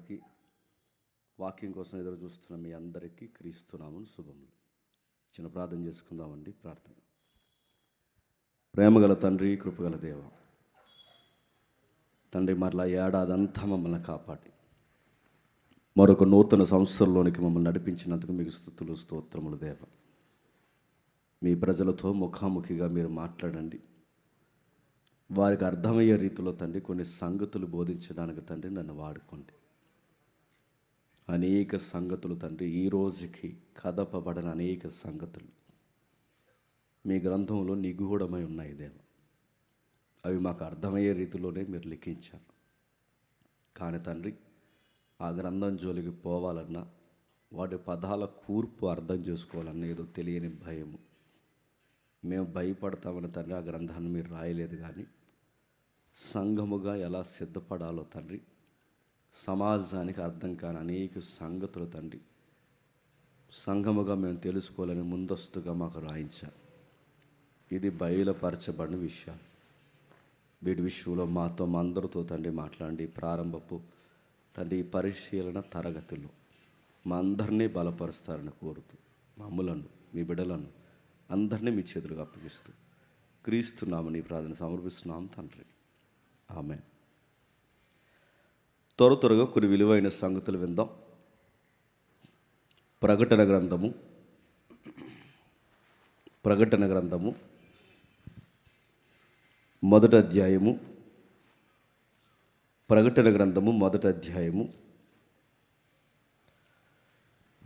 అందరికీ, వాక్యం కోసం ఎదురు చూస్తున్న మీ అందరికీ క్రీస్తునామమున శుభములు. చిన్న ప్రార్థన చేసుకుందామండి. ప్రార్థన. ప్రేమగల తండ్రి, కృపగల దేవ తండ్రి, మరలా ఏడాదంతా మమ్మల్ని కాపాడి మరొక నూతన సంవత్సరంలోనికి మమ్మల్ని నడిపించినందుకు మీకు స్తుతులు, స్తోత్రములు దేవ. మీ ప్రజలతో ముఖాముఖిగా మీరు మాట్లాడండి. వారికి అర్థమయ్యే రీతిలో తండ్రి కొన్ని సంగతులు బోధించడానికి తండ్రి నన్ను వాడుకోండి. అనేక సంగతులు తండ్రి, ఈ రోజుకి కదపబడిన అనేక సంగతులు మీ గ్రంథంలో నిగూఢమై ఉన్నాయి దేవ. అవి మాకు అర్థమయ్యే రీతిలోనే మీరు లిఖించారు. కానీ తండ్రి, ఆ గ్రంథం జోలికి పోవాలన్నా, వాటి పదాల కూర్పు అర్థం చేసుకోవాలన్నా ఏదో తెలియని భయము. మేము భయపడతామని తండ్రి ఆ గ్రంథాన్ని మీరు రాయలేదు. కానీ సంఘముగా ఎలా సిద్ధపడాలో తండ్రి, సమాజానికి అర్థం కాని అనేక సంగతులు తండ్రి సంఘముగా మేము తెలుసుకోవాలని ముందస్తుగా మాకు రాయించారు. ఇది బయలుపరచబడిన విషయాలు. వీటి విషయంలో మాతో మా అందరితో తండ్రి మాట్లాడి ప్రారంభపు తండ్రి పరిశీలన తరగతిలో మా అందరినీ బలపరుస్తారని కోరుతూ మమ్ములను, మీ బిడ్డలను అందరినీ మీ చేతులకు అప్పగిస్తూ క్రీస్తునామని ప్రార్థన సమర్పిస్తున్నాం తండ్రి. ఆమేన్. త్వరగా కొన్ని విలువైన సంగతులు విందాం. ప్రకటన గ్రంథము మొదటి అధ్యాయము. ప్రకటన గ్రంథము మొదటి అధ్యాయము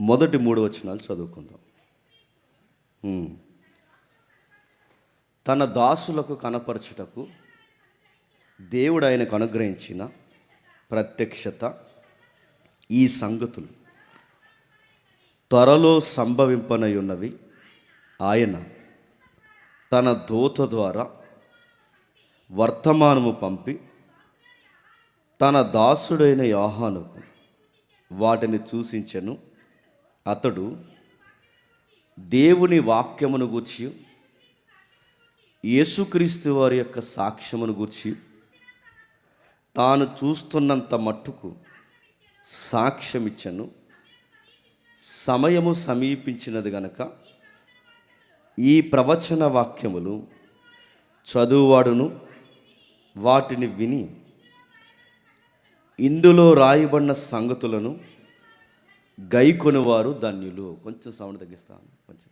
మొదటి 3 వచనాలు చదువుకుందాం. తన దాసులకు కనపరచుటకు దేవుడు ఆయనకు అనుగ్రహించిన ప్రత్యక్షత ఈ సంగతులు త్వరలో సంభవింపనై ఉన్నవి. ఆయన తన దూత ద్వారా వర్తమానము పంపి తన దాసుడైన యోహానుకు వాటిని సూచించెను. అతడు దేవుని వాక్యమును గూర్చి, యేసుక్రీస్తు వారి యొక్క సాక్ష్యమును గూర్చి తాను చూస్తున్నంత మట్టుకు సాక్ష్యమిచ్చను. సమయము సమీపించినది గనక ఈ ప్రవచన వాక్యములు చదువువాడును వాటిని విని ఇందులో రాయబడిన సంగతులను గైకొనువారు ధన్యులు. కొంచెం సౌండ్ తగ్గిస్తాను. కొంచెం.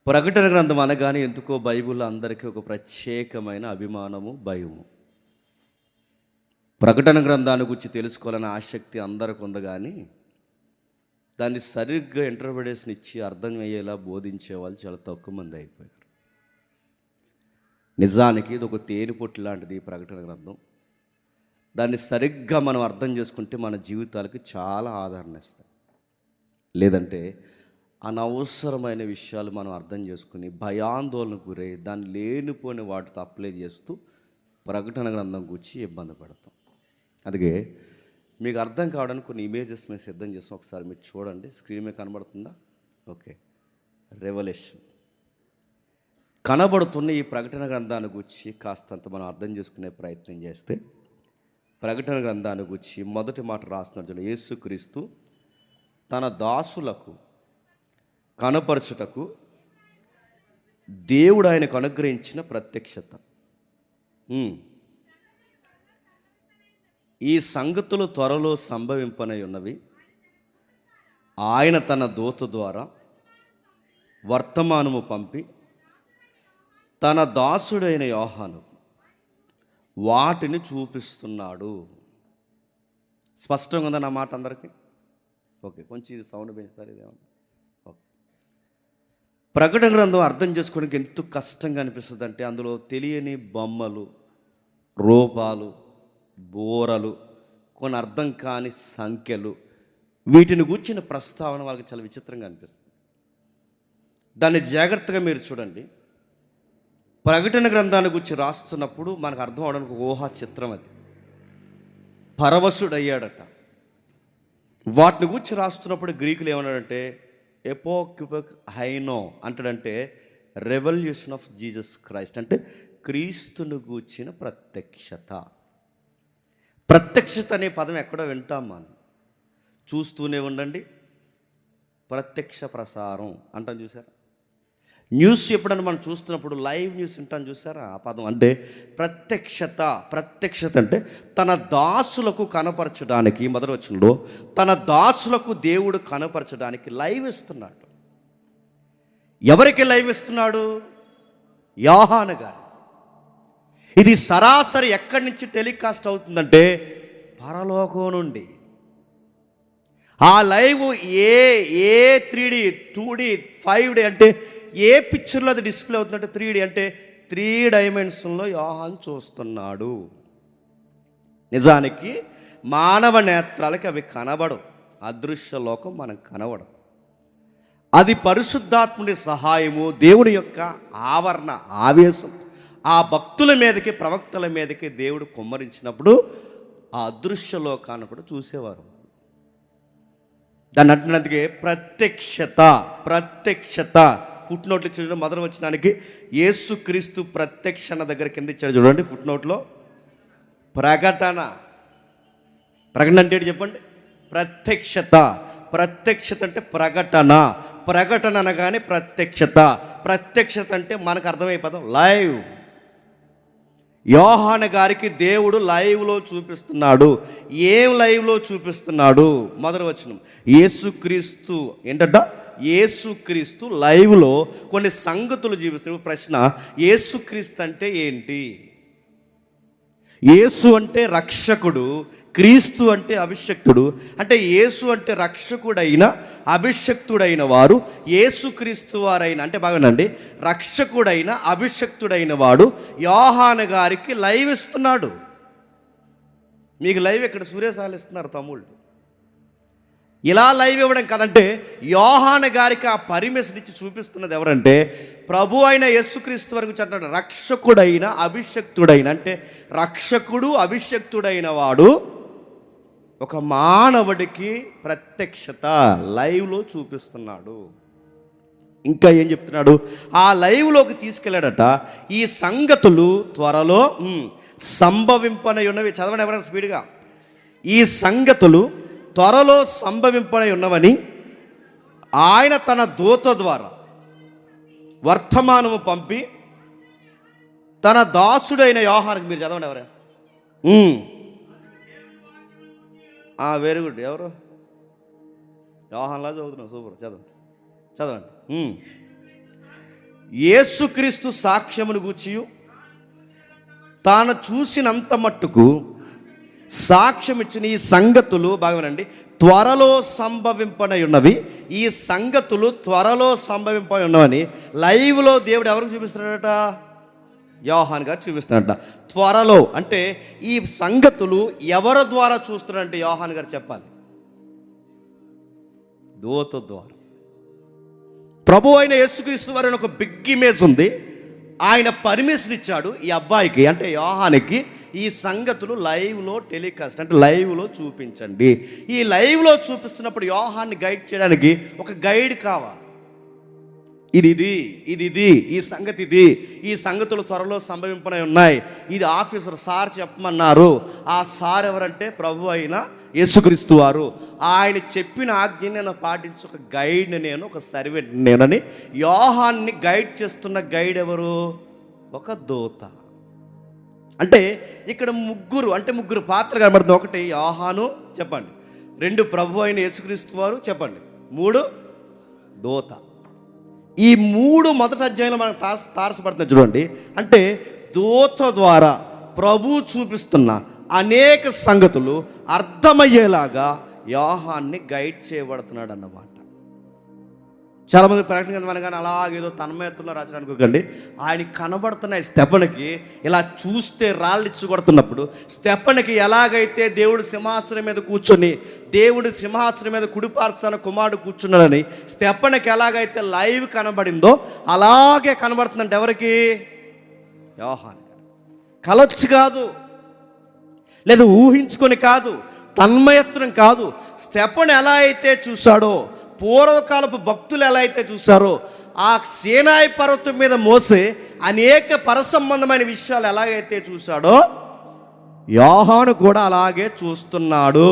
ప్రకటన గ్రంథం అనగానే ఎందుకో బైబిల్లో అందరికీ ఒక ప్రత్యేకమైన అభిమానము, భయము. ప్రకటన గ్రంథాన్ని గురించి తెలుసుకోవాలనే ఆసక్తి అందరికి ఉంది. కానీ దాన్ని సరిగ్గా ఇంటర్ప్రిటేషన్ ఇచ్చి అర్థం అయ్యేలా బోధించే వాళ్ళు చాలా తక్కువ మంది అయిపోయారు. నిజానికి ఇది ఒక తేనెపొట్టు లాంటిది ఈ ప్రకటన గ్రంథం. దాన్ని సరిగ్గా మనం అర్థం చేసుకుంటే మన జీవితాలకు చాలా ఆదరణ ఇస్తాయి. లేదంటే అనవసరమైన విషయాలు మనం అర్థం చేసుకుని భయాందోళనకు గురై దాన్ని లేనిపోని వాటితో అప్లై చేస్తూ ప్రకటన గ్రంథం గురించి ఇబ్బంది పడతాం. అందుకే మీకు అర్థం కావడానికి కొన్ని ఇమేజెస్ మేము సిద్ధం చేస్తాం. ఒకసారి మీరు చూడండి. స్క్రీన్ మీద కనబడుతుందా? ఓకే. రెవల్యూషన్ కనబడుతున్న ఈ ప్రకటన గ్రంథాన్ని గురించి కాస్తంత మనం అర్థం చేసుకునే ప్రయత్నం చేస్తే, ప్రకటన గ్రంథాన్ని గురించి మొదటి మాట రాస్తున్న యేసుక్రీస్తు తన దాసులకు కనపరచుటకు దేవుడు ఆయనకు అనుగ్రహించిన ప్రత్యక్షత. ఈ సంగతులు త్వరలో సంభవింపనై ఉన్నవి. ఆయన తన దూత ద్వారా వర్తమానము పంపి తన దాసుడైన యోహానుకు వాటిని చూపిస్తున్నాడు. స్పష్టంగా ఉందా నా మాట అందరికీ? ఓకే. కొంచెం ఇది సౌండ్ పెంచుతారు. ఇదేమన్నా ఓకే. ప్రకటన గ్రంథం అర్థం చేసుకోవడానికి ఎంత కష్టంగా అనిపిస్తుంది అంటే, అందులో తెలియని బొమ్మలు, రూపాలు, బోరలు, కొన్ని అర్థం కాని సంఖ్యలు, వీటిని గూర్చిన ప్రస్తావన వాళ్ళకి చాలా విచిత్రంగా అనిపిస్తుంది. దాన్ని జాగ్రత్తగా మీరు చూడండి. ప్రకటన గ్రంథాన్ని గురించి రాస్తున్నప్పుడు మనకు అర్థం అవడానికి ఒక ఊహా చిత్రం. అది పరవశుడయ్యాడట. వాటిని గురించి రాస్తున్నప్పుడు గ్రీకులు ఏమన్నాడంటే ఎపోక్యుపెక్ హైనో అంటాడంటే రెవల్యూషన్ ఆఫ్ జీసస్ క్రైస్ట్, అంటే క్రీస్తును గూర్చిన ప్రత్యక్షత. ప్రత్యక్షత అనే పదం ఎక్కడో వింటాం మనం. చూస్తూనే ఉండండి, ప్రత్యక్ష ప్రసారం అంటాం చూసారా. న్యూస్ ఎప్పుడన్నా మనం చూస్తున్నప్పుడు లైవ్ న్యూస్ వింటాం చూసారా. ఆ పదం అంటే ప్రత్యక్షత. ప్రత్యక్షత అంటే తన దాసులకు కనపరచడానికి, మొదటి వచనంలో తన దాసులకు దేవుడు కనపరచడానికి లైవ్ ఇస్తున్నాడు. ఎవరికి లైవ్ ఇస్తున్నాడు? యోహాను గారు. ఇది సరాసరి ఎక్కడి నుంచి టెలికాస్ట్ అవుతుందంటే పరలోకం నుండి. ఆ లైవ్ ఏ 3D 2D 5D అంటే ఏ పిక్చర్లో అది డిస్ప్లే అవుతుందంటే 3D అంటే 3 డైమెన్షన్లో యోహాను చూస్తున్నాడు. నిజానికి మానవ నేత్రాలకి అవి కనబడవు. అదృశ్య లోకం మనకు కనబడదు. అది పరిశుద్ధాత్ముడి సహాయము, దేవుడి యొక్క ఆవరణ, ఆవేశం ఆ భక్తుల మీదకి, ప్రవక్తల మీదకి దేవుడు కుమ్మరించినప్పుడు ఆ అదృశ్య లోకాన్ని కూడా చూసేవారు. దాన్ని అంటున్నందుకే ప్రత్యక్షత. ప్రత్యక్షత ఫుట్ నోట్లు ఇచ్చిన మొదలు వచ్చినానికి యేసుక్రీస్తు ప్రత్యక్షణ దగ్గర కింద ఇచ్చాడు చూడండి. ఫుట్ నోట్లో ప్రకటన. ప్రకటన అంటే ఏంటి చెప్పండి? ప్రత్యక్షత. ప్రత్యక్షత అంటే ప్రకటన. ప్రకటన అనగానే ప్రత్యక్షత. ప్రత్యక్షత అంటే మనకు అర్థమయ్యే పదం లైవ్. యోహాను గారికి దేవుడు లైవ్లో చూపిస్తున్నాడు. ఏం లైవ్లో చూపిస్తున్నాడు? మొదటి వచనం యేసుక్రీస్తు ఏంటంట? యేసుక్రీస్తు లైవ్లో కొన్ని సంగతులు చూపిస్తున్నాడు. ప్రశ్న, యేసుక్రీస్తు అంటే ఏంటి? యేసు అంటే రక్షకుడు, క్రీస్తు అంటే అభిషక్తుడు. అంటే యేసు అంటే రక్షకుడైన అభిషక్తుడైన వారు, యేసుక్రీస్తు వారైన అంటే బాగానండి రక్షకుడైన అభిషక్తుడైన వాడు యోహాను గారికి లైవ్ ఇస్తున్నాడు. మీకు లైవ్ ఇక్కడ సూర్యసాలు ఇస్తున్నారు తమ్ముళ్ళు. ఇలా లైవ్ ఇవ్వడం కదంటే యోహాను గారికి ఆ పర్మిషన్ ఇచ్చి చూపిస్తున్నది ఎవరంటే ప్రభు అయిన యేసుక్రీస్తు వరకు చెప్తున్నాడు. రక్షకుడైన అభిషక్తుడైన అంటే రక్షకుడు అభిషక్తుడైన వాడు ఒక మానవుడికి ప్రత్యక్షత లైవ్లో చూపిస్తున్నాడు. ఇంకా ఏం చెప్తున్నాడు? ఆ లైవ్లోకి తీసుకెళ్ళాడట. ఈ సంగతులు త్వరలో సంభవింపనై ఉన్నవి. చదవండి ఎవరైనా స్పీడ్గా. ఈ సంగతులు త్వరలో సంభవింపనై ఉన్నవని ఆయన తన దూత ద్వారా వర్తమానము పంపి తన దాసుడైన యోహానుకి, మీరు చదవండి ఎవరైనా. Very good. ఎవరు? యోహాన్లా చదువుతున్నాం. సూపర్. చదవండి. యేసుక్రీస్తు సాక్ష్యమును గూర్చియు తాను చూసినంత మట్టుకు సాక్ష్యం ఇచ్చిన ఈ సంగతులు బాగానండి త్వరలో సంభవింపనై ఉన్నవి. ఈ సంగతులు త్వరలో సంభవింపై ఉన్నవని లైవ్లో దేవుడు ఎవరికి చూపిస్తున్నాడట? యోహాను గారు చూపిస్తున్నాడట. త్వరలో అంటే ఈ సంగతులు ఎవరి ద్వారా చూస్తున్నాడంటే యోహాను గారు చెప్పాలి. దూత ద్వారా. ప్రభు అయిన యేసుక్రీస్తు వారిని ఒక బిగ్ ఇమేజ్ ఉంది. ఆయన పర్మిషన్ ఇచ్చాడు ఈ అబ్బాయికి అంటే యోహానికి ఈ సంగతులు లైవ్లో టెలికాస్ట్ అంటే లైవ్లో చూపించండి. ఈ లైవ్లో చూపిస్తున్నప్పుడు యోహాన్ని గైడ్ చేయడానికి ఒక గైడ్ కావాలి. ఇది ఈ సంగతి ఇది, ఈ సంగతులు త్వరలో సంభవింపనై ఉన్నాయి. ఇది ఆఫీసర్ సార్ చెప్పమన్నారు. ఆ సార్ ఎవరంటే ప్రభు అయిన యేసుక్రీస్తు వారు. ఆయన చెప్పిన ఆజ్ఞని నేను పాటించి ఒక గైడ్ని నేను, ఒక సర్వెంట్ నేనని యోహాన్ని గైడ్ చేస్తున్న గైడ్ ఎవరు? ఒక దూత. అంటే ఇక్కడ ముగ్గురు పాత్ర కనబడుతుంది. ఒకటి యోహాను చెప్పండి, 2 ప్రభు అయిన యేసుక్రీస్తు వారు చెప్పండి, 3 దూత. ఈ 3 మొదటి అధ్యాయంలో మనకు తారసపడుతుంది చూడండి. అంటే దూత ద్వారా ప్రభు చూపిస్తున్న అనేక సంగతులు అర్థమయ్యేలాగా యోహాన్ని గైడ్ చేయబడుతున్నాడు అన్నమాట. చాలామంది ప్రకటన అనగానే అలాగేదో తన్మయత్వంలో రాసిన అనుకోకండి. ఆయనకి కనబడుతున్నాయి. స్టెఫనుకి ఇలా చూస్తే రాళ్ళు ఇచ్చి కొడుతున్నప్పుడు స్టెఫనుకి ఎలాగైతే దేవుడు సింహాసనం మీద కూర్చొని దేవుడు సింహాసనం మీద కుడిపార్శ్వాన కుమారుడు కూర్చున్నాడని స్టెఫనుకి ఎలాగైతే లైవ్ కనబడిందో అలాగే కనబడుతుందంటే ఎవరికి? యోహాను. కలొచ్చి కాదు, లేదా ఊహించుకొని కాదు, తన్మయత్వం కాదు. స్టెఫను ఎలా అయితే చూశాడో, పూర్వకాలపు భక్తులు ఎలా అయితే చూశారో, ఆ సీనాయి పర్వతం మీద మోసే అనేక పరసంబంధమైన విషయాలు ఎలాగైతే చూశాడో యోహాను కూడా అలాగే చూస్తున్నాడు.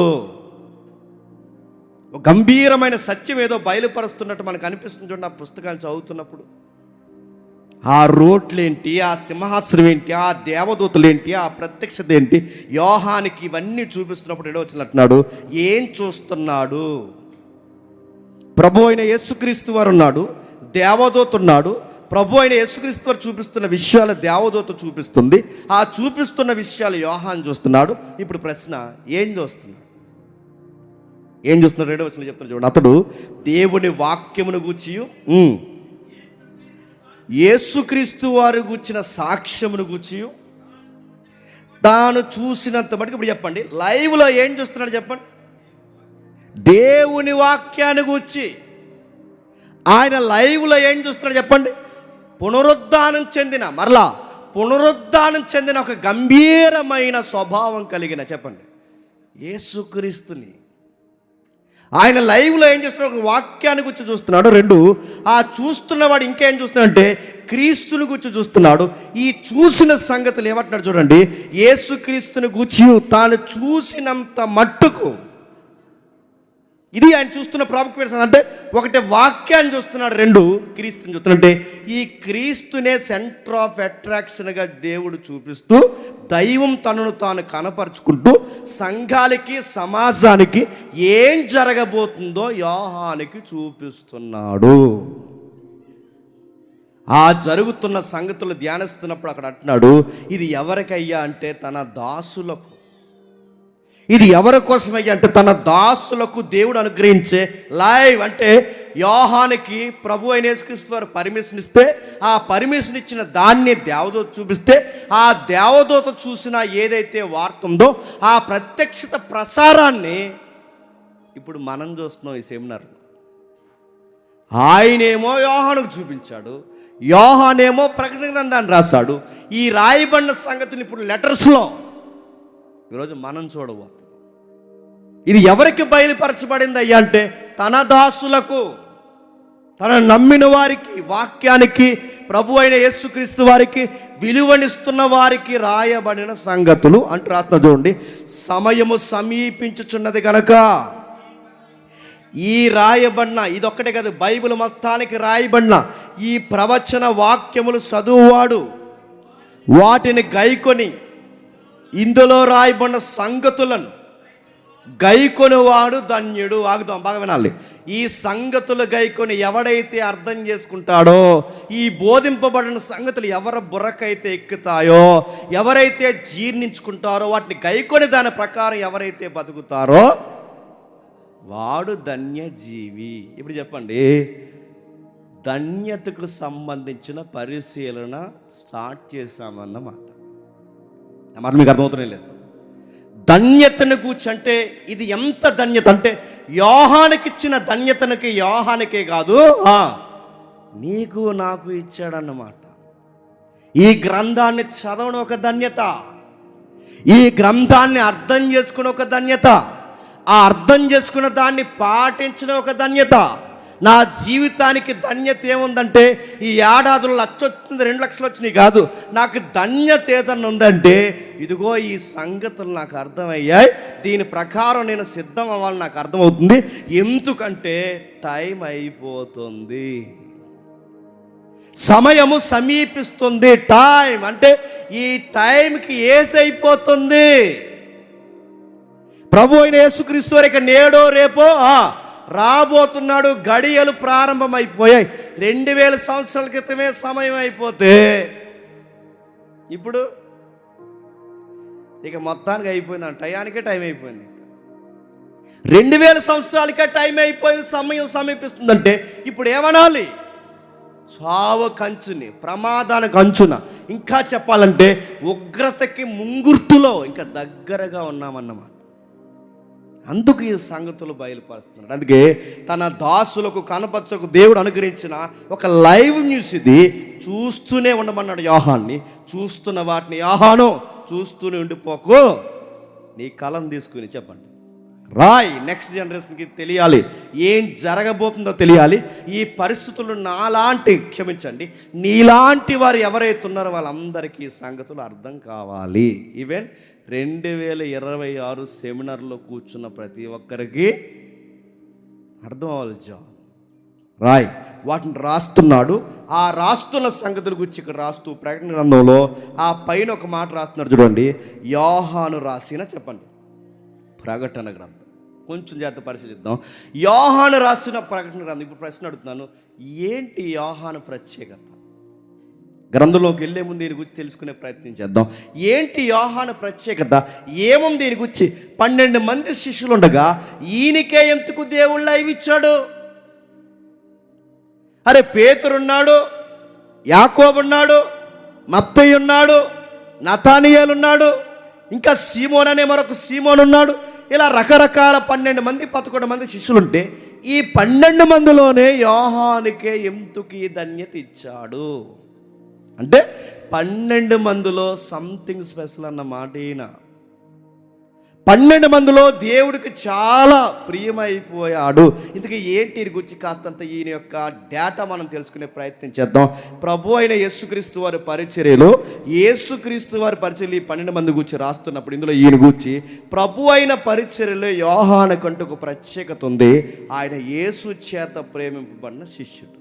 ఒక గంభీరమైన సత్యం ఏదో బయలుపరుస్తున్నట్టు మనకు అనిపిస్తుంది చూడండి ఆ పుస్తకాలు చదువుతున్నప్పుడు. ఆ రోట్లేంటి, ఆ సింహాసనం ఏంటి, ఆ దేవదూతలు ఏంటి, ఆ ప్రత్యక్షత ఏంటి, యోహానికి ఇవన్నీ చూపిస్తున్నప్పుడు ఏడో వచ్చినట్టున్నాడు, ఏం చూస్తున్నాడు? ప్రభు అయిన యేసుక్రీస్తు వారు ఉన్నాడు, దేవదూత ఉన్నాడు. ప్రభు అయిన యేసుక్రీస్తు వారు చూపిస్తున్న విషయాలు దేవదూత చూపిస్తుంది, ఆ చూపిస్తున్న విషయాలు యోహాన్ చూస్తున్నాడు. ఇప్పుడు ప్రశ్న, ఏం చూస్తున్నాడు? ఏం చూస్తున్నాడు? రెండో వచనంలో చెప్తున్నాడు చూడండి. అతడు దేవుని వాక్యమును గూర్చియు యేసుక్రీస్తు వారు గూర్చిన సాక్ష్యమును గూర్చియు తాను చూసినంత బట్టి. ఇప్పుడు చెప్పండి, లైవ్లో ఏం చూస్తున్నాడు చెప్పండి? దేవుని వాక్యాన్ని గూర్చి ఆయన లైవ్లో ఏం చూస్తున్నాడు చెప్పండి? పునరుద్ధానం చెందిన ఒక గంభీరమైన స్వభావం కలిగిన చెప్పండి యేసుక్రీస్తుని ఆయన లైవ్లో ఏం చేస్తున్నాడు? ఒక వాక్యాన్ని గురించి చూస్తున్నాడు. రెండు, ఆ చూస్తున్నవాడు ఇంకేం చూస్తున్నాడంటే క్రీస్తుని గురించి చూస్తున్నాడు. ఈ చూసిన సంగతులు ఏమంటున్నాడు చూడండి, యేసుక్రీస్తుని గురించి తాను చూసినంత మట్టుకు. ఇది ఆయన చూస్తున్న ప్రాముఖ్యమైన అంటే, ఒకటి వాక్యాన్ని చూస్తున్నాడు, రెండు క్రీస్తుని చూస్తున్నాడు. అంటే ఈ క్రీస్తునే సెంటర్ ఆఫ్ అట్రాక్షన్గా దేవుడు చూపిస్తూ దైవం తనను తాను కనపరుచుకుంటూ సంఘాలకి సమాజానికి ఏం జరగబోతుందో యోహానికి చూపిస్తున్నాడు. ఆ జరుగుతున్న సంగతులు ధ్యానిస్తున్నప్పుడు అక్కడ అంటున్నాడు, ఇది ఎవరికయ్యా అంటే తన దాసులకు. ఇది ఎవరి కోసమయ్యా అంటే తన దాసులకు దేవుడు అనుగ్రహించే లైవ్. అంటే యోహానికి ప్రభు అయిన యేసుక్రీస్తు వారు పర్మిషన్ ఇస్తే, ఆ పర్మిషన్ ఇచ్చిన దాన్ని దేవదూత చూపిస్తే, ఆ దేవదూత చూసిన ఏదైతే వార్త ఉందో ఆ ప్రత్యక్షత ప్రసారాన్ని ఇప్పుడు మనం చూస్తున్నాం ఈ సెమినార్లో. ఆయనేమో యోహానుకు చూపించాడు, యోహానేమో ప్రకటన గ్రంథాన్ని రాశాడు. ఈ రాయబడిన సంగతిని ఇప్పుడు లెటర్స్లో ఈరోజు మనం చూడబోతున్నాం. ఇది ఎవరికి బయలుపరచబడింది అయ్యా అంటే తన దాసులకు, తన నమ్మిన వారికి, వాక్యానికి, ప్రభు అయిన యేసుక్రీస్తు వారికి విలువనిస్తున్న వారికి రాయబడిన సంగతులు అంటూ రాస్తున్నా చూడండి. సమయము సమీపించుచున్నది గనక ఈ రాయబడిన, ఇదొక్కటే కాదు బైబిల్ మొత్తానికి రాయబడిన ఈ ప్రవచన వాక్యములు చదువువాడు వాటిని గైకొని ఇందులో రాయబడిన సంగతులను గైకొనివాడు ధన్యుడు. ఆగుదాం, బాగా వినాలి. ఈ సంగతులు గైకొని ఎవడైతే అర్థం చేసుకుంటాడో, ఈ బోధింపబడిన సంగతులు ఎవరి బుర్రకైతే ఎక్కుతాయో, ఎవరైతే జీర్ణించుకుంటారో, వాటిని గైకొని దాని ప్రకారం ఎవరైతే బతుకుతారో వాడు ధన్యజీవి. ఇప్పుడు చెప్పండి, ధన్యతకు సంబంధించిన పరిశీలన స్టార్ట్ చేశామన్నమాట. మాట మీకు అర్థమవుతూనే లేదు. ధన్యతను గూర్చి అంటే ఇది ఎంత ధన్యత అంటే యోహానికి ఇచ్చిన ధన్యతనికి యోహానికే కాదు, నీకు నాకు ఇచ్చాడన్నమాట. ఈ గ్రంథాన్ని చదవడం ఒక ధన్యత, ఈ గ్రంథాన్ని అర్థం చేసుకుని ఒక ధన్యత, ఆ అర్థం చేసుకున్న దాన్ని పాటించడం ఒక ధన్యత. నా జీవితానికి ధన్యత ఏముందంటే ఈ ఏడాదిలో 1,00,000 వచ్చింది, 2,00,000 వచ్చినాయి కాదు. నాకు ధన్యత ఏదన్నా ఉందంటే ఇదిగో ఈ సంగతులు నాకు అర్థమయ్యాయి, దీని ప్రకారం నేను సిద్ధం అవ్వాలని నాకు అర్థమవుతుంది. ఎందుకంటే టైం అయిపోతుంది, సమయము సమీపిస్తుంది. టైం అంటే ఈ టైంకి ఏజ్ అయిపోతుంది. ప్రభు అయిన యేసుక్రీస్తు వారు ఇక నేడో రేపో రాబోతున్నాడు. గడియలు ప్రారంభమైపోయాయి. 2000 సంవత్సరాల క్రితమే సమయం అయిపోతే ఇప్పుడు ఇక మొత్తానికి అయిపోయింది. టయానికే టైం అయిపోయింది. 2000 సంవత్సరాలకే టైం అయిపోయింది, సమయం సమీపిస్తుందంటే ఇప్పుడు ఏమనాలి? చావు కంచుని, ప్రమాదానికి అంచున, ఇంకా చెప్పాలంటే ఉగ్రతకి ముంగుర్తులో ఇంకా దగ్గరగా ఉన్నామన్నమాట. అందుకు ఈ సంగతులు బయలుపరుస్తున్నాడు. అందుకే తన దాసులకు కనపరచకు దేవుడు అనుగ్రహించిన ఒక లైవ్ న్యూస్ ఇది. చూస్తూనే ఉండమన్నాడు యోహాన్ని. చూస్తున్న వాటిని యోహాను చూస్తూనే ఉండిపోకు, నీ కలం తీసుకుని చెప్పండి రాయ్, నెక్స్ట్ జనరేషన్కి తెలియాలి, ఏం జరగబోతుందో తెలియాలి. ఈ పరిస్థితులు నీలాంటి వారు ఎవరైతే ఉన్నారో వాళ్ళందరికీ సంగతులు అర్థం కావాలి. ఈవెన్ 2026 సెమినార్లో కూర్చున్న ప్రతి ఒక్కరికి అర్థం అవ్వాలి. రాయ్, వాటిని రాస్తున్నాడు. ఆ రాస్తున్న సంగతుల గురించి ఇక్కడ రాస్తూ ప్రకటన గ్రంథంలో ఆ పైన ఒక మాట రాస్తున్నాడు చూడండి. యోహాను రాసిన, చెప్పండి, ప్రకటన గ్రంథం. కొంచెం జాగ్రత్త పరిశీలిద్దాం. యోహాను రాసిన ప్రకటన గ్రంథం. ఇప్పుడు ప్రశ్న అడుగుతున్నాను, ఏంటి యోహాను ప్రత్యేకత? గ్రంథంలోకి వెళ్ళే ముందు దీని గురించి తెలుసుకునే ప్రయత్నం చేద్దాం. ఏంటి యోహాను ప్రత్యేకత? ఏముంది దీని గురించి? 12 మంది శిష్యులు ఉండగా ఈయనకే ఎందుకు దేవుళ్ళ ఇచ్చాడు? అరే, పేతురున్నాడు, యాకోబు ఉన్నాడు, మత్తయి ఉన్నాడు, నతానియేలు ఉన్నాడు, ఇంకా సీమోన్ అనే మరొక సీమోన్ ఉన్నాడు. ఇలా రకరకాల 12 మంది 11 మంది శిష్యులుంటే ఈ 12 మందిలోనే యోహానుకే ఎందుకు ఈ ధన్యత ఇచ్చాడు అంటే 12 మందిలో సంథింగ్ స్పెషల్ అన్న మాట. ఈయన 12 మందిలో దేవుడికి చాలా ప్రియమైపోయాడు. ఇంతకీ ఏంటి గురించి కాస్తంత ఈయన యొక్క డేటా మనం తెలుసుకునే ప్రయత్నం చేద్దాం. ప్రభు అయిన యేసుక్రీస్తు వారి పరిచర్యలో ఈ 12 మంది గురించి రాస్తున్నప్పుడు ఇందులో ఈయన గురించి ప్రభు అయిన పరిచర్యలో యోహానుకంటూ ఒక ప్రత్యేకత ఉంది. ఆయన యేసు చేత ప్రేమింపబడిన శిష్యుడు.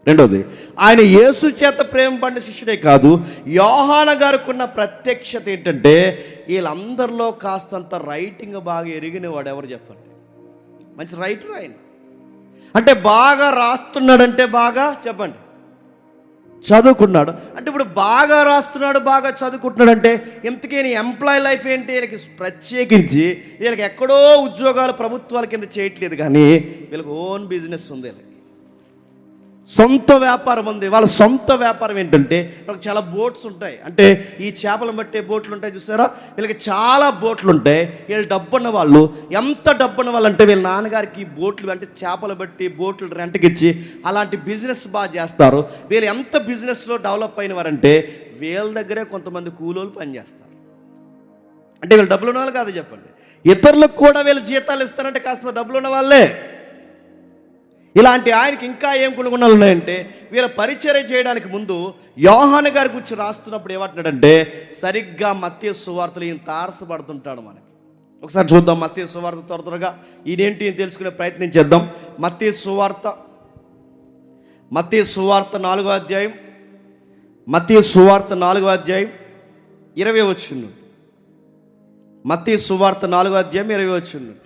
రెండోది, ఆయన యేసు చేత ప్రేమపడిన శిష్యుడే కాదు, యోహాను గారికి ఉన్న ప్రత్యక్షత ఏంటంటే వీళ్ళందరిలో కాస్తంత రైటింగ్ బాగా ఎరిగిన వాడు ఎవరు చెప్పండి? మంచి రైటర్ ఆయన. అంటే బాగా రాస్తున్నాడంటే బాగా చెప్పండి చదువుకున్నాడు. అంటే ఇప్పుడు బాగా రాస్తున్నాడు, బాగా చదువుకుంటున్నాడు అంటే ఇంతకీ ఎంప్లాయ్ లైఫ్ ఏంటి? వీళ్ళకి ప్రత్యేకించి వీళ్ళకి ఎక్కడో ఉద్యోగాలు ప్రభుత్వాల కింద చేయట్లేదు, కానీ వీళ్ళకి ఓన్ బిజినెస్ ఉంది, వీళ్ళకి సొంత వ్యాపారం ఉంది. వాళ్ళ సొంత వ్యాపారం ఏంటంటే వాళ్ళకి చాలా బోట్స్ ఉంటాయి. అంటే ఈ చేపలు పట్టే బోట్లు ఉంటాయి చూసారా, వీళ్ళకి చాలా బోట్లు ఉంటాయి. వీళ్ళు డబ్బున్న వాళ్ళు. ఎంత డబ్బున్న వాళ్ళు అంటే వీళ్ళ నాన్నగారికి బోట్లు అంటే చేపలు బట్టి బోట్లు రెంట్కి ఇచ్చి అలాంటి బిజినెస్ బాగా చేస్తారు. వీళ్ళు ఎంత బిజినెస్లో డెవలప్ అయిన వారంటే వీళ్ళ దగ్గరే కొంతమంది కూలోళ్ళు పనిచేస్తారు. అంటే వీళ్ళు డబ్బులు ఉన్న వాళ్ళు కాదు చెప్పండి, ఇతరులకు కూడా వీళ్ళు జీతాలు ఇస్తారంటే కాస్త డబ్బులు ఉన్న వాళ్ళే. ఇలాంటి ఆయనకి ఇంకా ఏం గుణగుణాలు ఉన్నాయంటే వీళ్ళ పరిచర్య చేయడానికి ముందు యోహాను గారి గురించి రాస్తున్నప్పుడు ఏమంటున్నాడంటే సరిగ్గా మత్తయి సువార్తలు ఈయన తారసపడుతుంటాడు. మనకి ఒకసారి చూద్దాం మత్తయి సువార్త త్వరగా ఈయనేంటి తెలుసుకునే ప్రయత్నం చేద్దాం. మత్తయి సువార్త 4వ అధ్యాయం, మత్తయి సువార్త 4వ అధ్యాయం 20 వచనం. మత్తయి సువార్త 4వ అధ్యాయం 20 వచనం.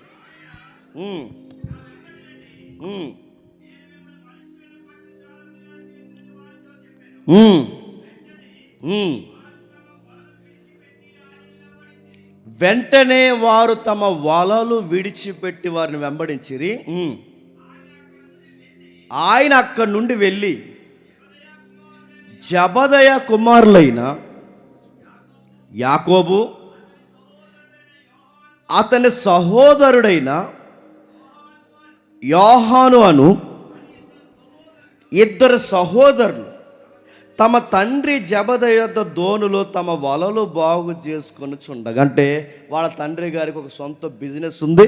వెంటనే వారు తమ వలలు విడిచిపెట్టి వారిని వెంబడించిరి. ఆయన అక్కడి నుండి వెళ్ళి జబదయ కుమారులైన యాకోబు అతని సహోదరుడైన యోహాను అను 2 సహోదరులు తమ తండ్రి జబదయి యొద్ద దోణిలో తమ వలలు బాగు చేసుకొని చుండగా, అంటే వాళ్ళ తండ్రి గారికి ఒక సొంత బిజినెస్ ఉంది,